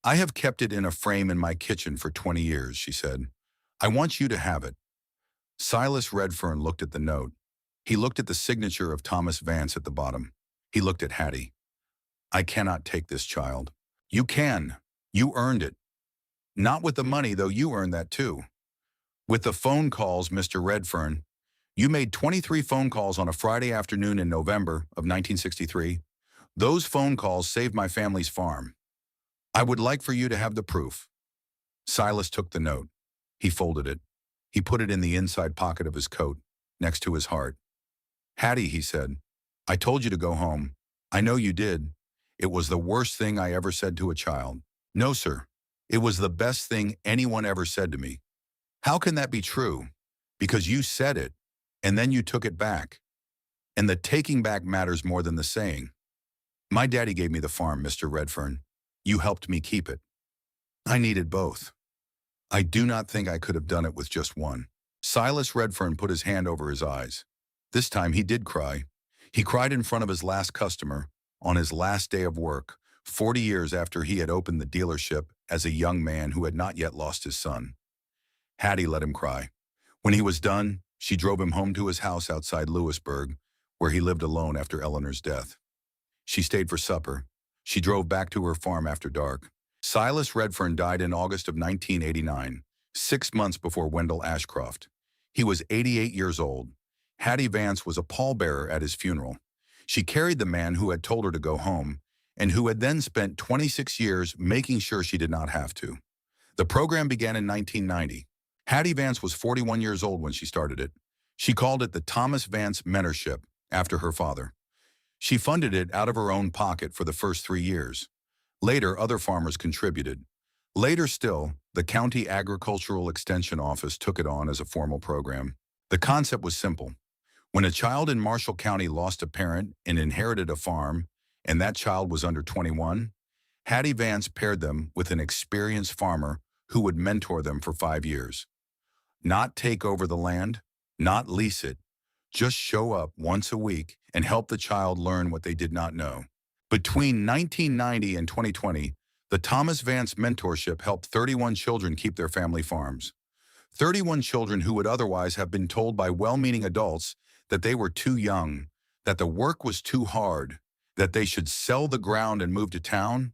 I have kept it in a frame in my kitchen for 20 years, she said. I want you to have it. Silas Redfern looked at the note. He looked at the signature of Thomas Vance at the bottom. He looked at Hattie. I cannot take this, child. You can. You earned it. Not with the money, though you earned that too. With the phone calls, Mr. Redfern. You made 23 phone calls on a Friday afternoon in November of 1963. Those phone calls saved my family's farm. I would like for you to have the proof. Silas took the note. He folded it. He put it in the inside pocket of his coat, next to his heart. Hattie, he said, I told you to go home. I know you did. It was the worst thing I ever said to a child. No, sir. It was the best thing anyone ever said to me. How can that be true? Because you said it, and then you took it back. And the taking back matters more than the saying. My daddy gave me the farm, Mr. Redfern. You helped me keep it. I needed both. I do not think I could have done it with just one. Silas Redfern put his hand over his eyes. This time he did cry. He cried in front of his last customer, on his last day of work, 40 years after he had opened the dealership as a young man who had not yet lost his son. Hattie let him cry. When he was done, she drove him home to his house outside Lewisburg, where he lived alone after Eleanor's death. She stayed for supper. She drove back to her farm after dark. Silas Redfern died in August of 1989, 6 months before Wendell Ashcroft. He was 88 years old. Hattie Vance was a pallbearer at his funeral. She carried the man who had told her to go home, and who had then spent 26 years making sure she did not have to. The program began in 1990. Hattie Vance was 41 years old when she started it. She called it the Thomas Vance Mentorship, after her father. She funded it out of her own pocket for the first 3 years. Later, other farmers contributed. Later still, the County Agricultural Extension Office took it on as a formal program. The concept was simple. When a child in Marshall County lost a parent and inherited a farm, and that child was under 21, Hattie Vance paired them with an experienced farmer who would mentor them for 5 years. Not take over the land, not lease it, just show up once a week and help the child learn what they did not know. Between 1990 and 2020, the Thomas Vance mentorship helped 31 children keep their family farms. 31 children who would otherwise have been told by well-meaning adults that they were too young, that the work was too hard, that they should sell the ground and move to town.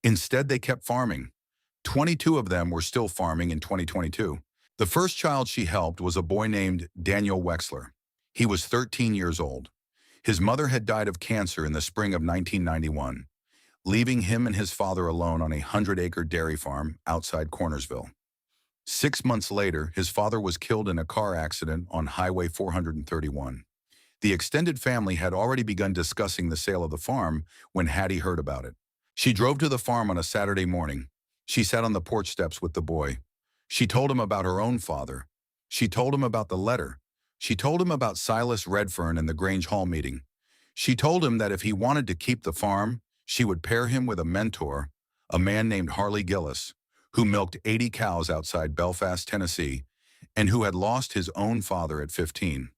Instead, they kept farming. 22 of them were still farming in 2022. The first child she helped was a boy named Daniel Wexler. He was 13 years old. His mother had died of cancer in the spring of 1991, leaving him and his father alone on a 100-acre dairy farm outside Cornersville. 6 months later, his father was killed in a car accident on Highway 431. The extended family had already begun discussing the sale of the farm when Hattie heard about it. She drove to the farm on a Saturday morning. She sat on the porch steps with the boy. She told him about her own father. She told him about the letter. She told him about Silas Redfern and the Grange Hall meeting. She told him that if he wanted to keep the farm, she would pair him with a mentor, a man named Harley Gillis, who milked 80 cows outside Belfast, Tennessee, and who had lost his own father at 15.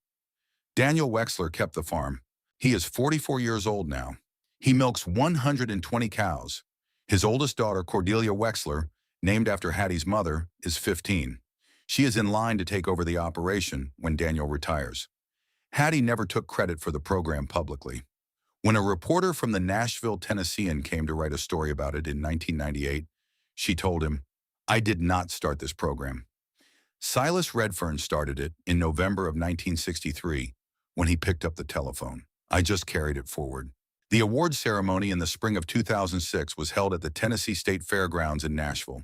Daniel Wexler kept the farm. He is 44 years old now. He milks 120 cows. His oldest daughter, Cordelia Wexler, named after Hattie's mother, is 15. She is in line to take over the operation when Daniel retires. Hattie never took credit for the program publicly. When a reporter from the Nashville Tennessean came to write a story about it in 1998, she told him, "I did not start this program. Silas Redfern started it in November of 1963 when he picked up the telephone. I just carried it forward." The award ceremony in the spring of 2006 was held at the Tennessee State Fairgrounds in Nashville.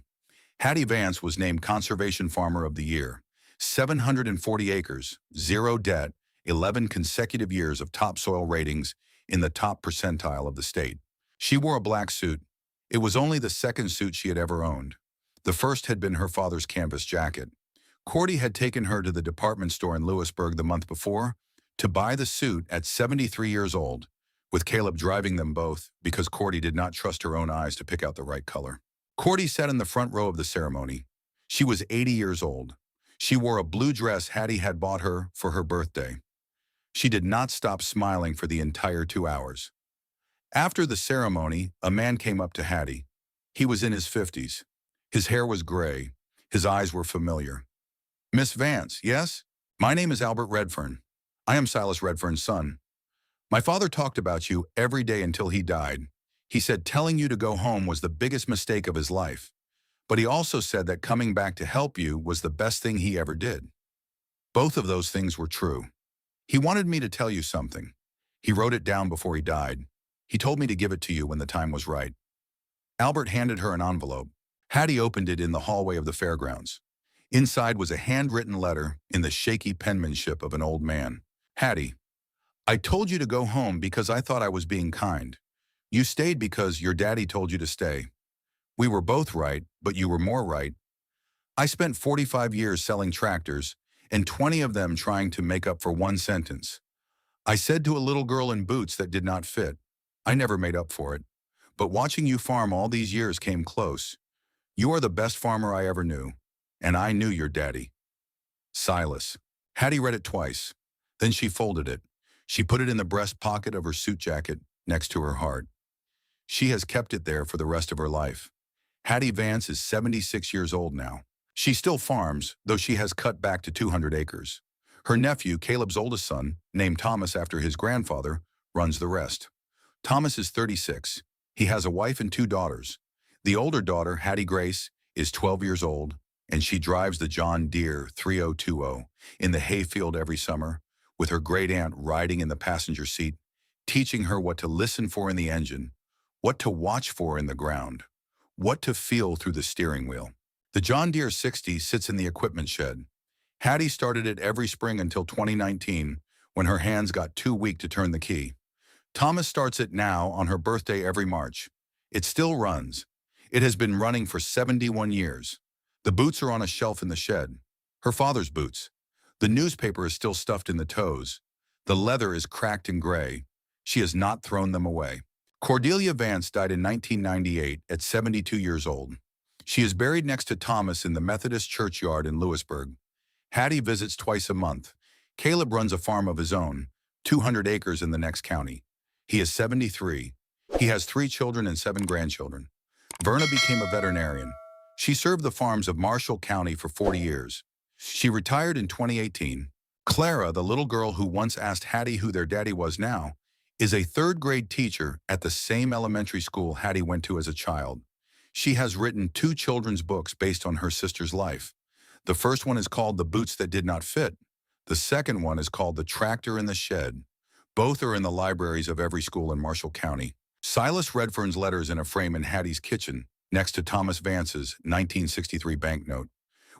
Hattie Vance was named Conservation Farmer of the Year. 740 acres, zero debt, 11 consecutive years of topsoil ratings in the top percentile of the state. She wore a black suit. It was only the second suit she had ever owned. The first had been her father's canvas jacket. Cordy had taken her to the department store in Lewisburg the month before to buy the suit at 73 years old, with Caleb driving them both because Cordy did not trust her own eyes to pick out the right color. Cordy sat in the front row of the ceremony. She was 80 years old. She wore a blue dress Hattie had bought her for her birthday. She did not stop smiling for the entire 2 hours. After the ceremony, a man came up to Hattie. He was in his 50s. His hair was gray. His eyes were familiar. "Miss Vance, yes? My name is Albert Redfern. I am Silas Redfern's son. My father talked about you every day until he died. He said telling you to go home was the biggest mistake of his life. But he also said that coming back to help you was the best thing he ever did. Both of those things were true. He wanted me to tell you something. He wrote it down before he died. He told me to give it to you when the time was right." Albert handed her an envelope. Hattie opened it in the hallway of the fairgrounds. Inside was a handwritten letter in the shaky penmanship of an old man. "Hattie, I told you to go home because I thought I was being kind. You stayed because your daddy told you to stay. We were both right, but you were more right. I spent 45 years selling tractors, and 20 of them trying to make up for one sentence. I said to a little girl in boots that did not fit, I never made up for it. But watching you farm all these years came close. You are the best farmer I ever knew, and I knew your daddy. Silas." Hattie read it twice. Then she folded it. She put it in the breast pocket of her suit jacket next to her heart. She has kept it there for the rest of her life. Hattie Vance is 76 years old now. She still farms, though she has cut back to 200 acres. Her nephew, Caleb's oldest son, named Thomas after his grandfather, runs the rest. Thomas is 36. He has a wife and 2 daughters. The older daughter, Hattie Grace, is 12 years old, and she drives the John Deere 3020 in the hayfield every summer, with her great-aunt riding in the passenger seat, teaching her what to listen for in the engine, what to watch for in the ground, what to feel through the steering wheel. The John Deere 60 sits in the equipment shed. Hattie started it every spring until 2019, when her hands got too weak to turn the key. Thomas starts it now on her birthday every March. It still runs. It has been running for 71 years. The boots are on a shelf in the shed. Her father's boots. The newspaper is still stuffed in the toes. The leather is cracked and gray. She has not thrown them away. Cordelia Vance died in 1998 at 72 years old. She is buried next to Thomas in the Methodist churchyard in Lewisburg. Hattie visits twice a month. Caleb runs a farm of his own, 200 acres in the next county. He is 73. He has 3 children and 7 grandchildren. Verna became a veterinarian. She served the farms of Marshall County for 40 years. She retired in 2018. Clara, the little girl who once asked Hattie who their daddy was now, is a third-grade teacher at the same elementary school Hattie went to as a child. She has written 2 children's books based on her sister's life. The first one is called The Boots That Did Not Fit. The second one is called The Tractor in the Shed. Both are in the libraries of every school in Marshall County. Silas Redfern's letters in a frame in Hattie's kitchen, next to Thomas Vance's 1963 banknote,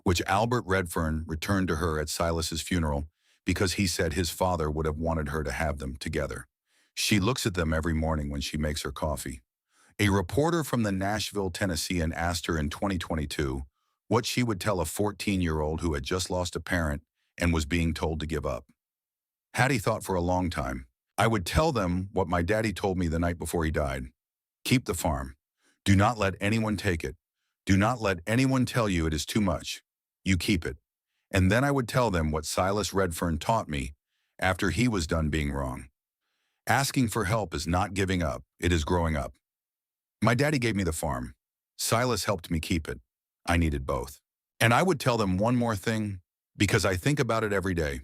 which Albert Redfern returned to her at Silas's funeral because he said his father would have wanted her to have them together. She looks at them every morning when she makes her coffee. A reporter from the Nashville Tennessean asked her in 2022 what she would tell a 14-year-old who had just lost a parent and was being told to give up. Hattie thought for a long time. I would tell them what my daddy told me the night before he died. Keep the farm. Do not let anyone take it. Do not let anyone tell you it is too much. You keep it. And then I would tell them what Silas Redfern taught me after he was done being wrong. Asking for help is not giving up, it is growing up. My daddy gave me the farm. Silas helped me keep it. I needed both. And I would tell them one more thing, because I think about it every day.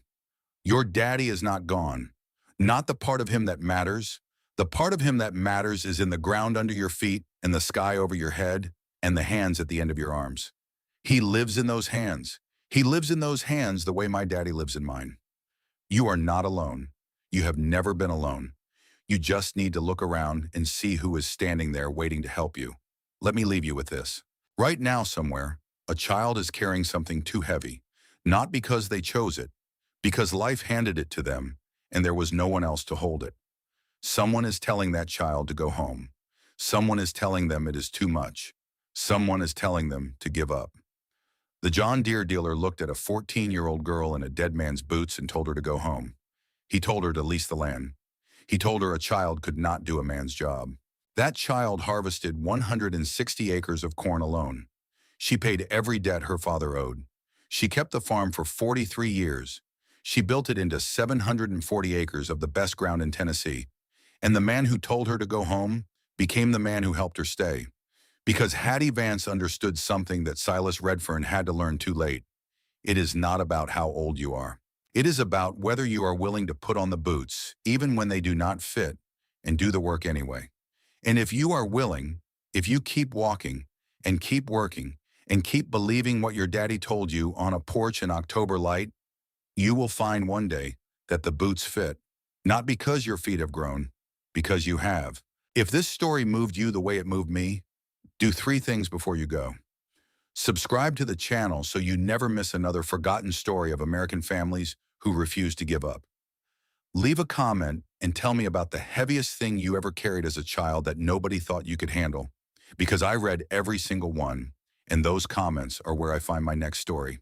Your daddy is not gone. Not the part of him that matters. The part of him that matters is in the ground under your feet and the sky over your head and the hands at the end of your arms. He lives in those hands. He lives in those hands the way my daddy lives in mine. You are not alone. You have never been alone. You just need to look around and see who is standing there waiting to help you. Let me leave you with this. Right now somewhere, a child is carrying something too heavy, not because they chose it, because life handed it to them and there was no one else to hold it. Someone is telling that child to go home. Someone is telling them it is too much. Someone is telling them to give up. The John Deere dealer looked at a 14-year-old girl in a dead man's boots and told her to go home. He told her to lease the land. He told her a child could not do a man's job. That child harvested 160 acres of corn alone. She paid every debt her father owed. She kept the farm for 43 years. She built it into 740 acres of the best ground in Tennessee. And the man who told her to go home became the man who helped her stay. Because Hattie Vance understood something that Silas Redfern had to learn too late. It is not about how old you are. It is about whether you are willing to put on the boots, even when they do not fit, and do the work anyway. And if you are willing, if you keep walking, and keep working, and keep believing what your daddy told you on a porch in October light, you will find one day that the boots fit. Not because your feet have grown, because you have. If this story moved you the way it moved me, do 3 things before you go. Subscribe to the channel so you never miss another forgotten story of American families who refuse to give up. Leave a comment and tell me about the heaviest thing you ever carried as a child that nobody thought you could handle, because I read every single one, and those comments are where I find my next story.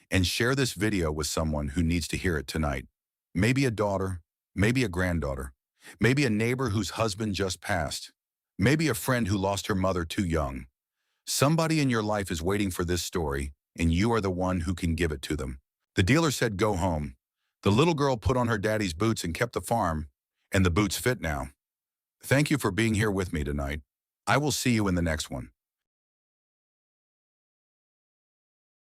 And share this video with someone who needs to hear it tonight. Maybe a daughter, maybe a granddaughter, maybe a neighbor whose husband just passed, maybe a friend who lost her mother too young. Somebody in your life is waiting for this story, and you are the one who can give it to them. The dealer said go home. The little girl put on her daddy's boots and kept the farm, and the boots fit now. Thank you for being here with me tonight. I will see you in the next one.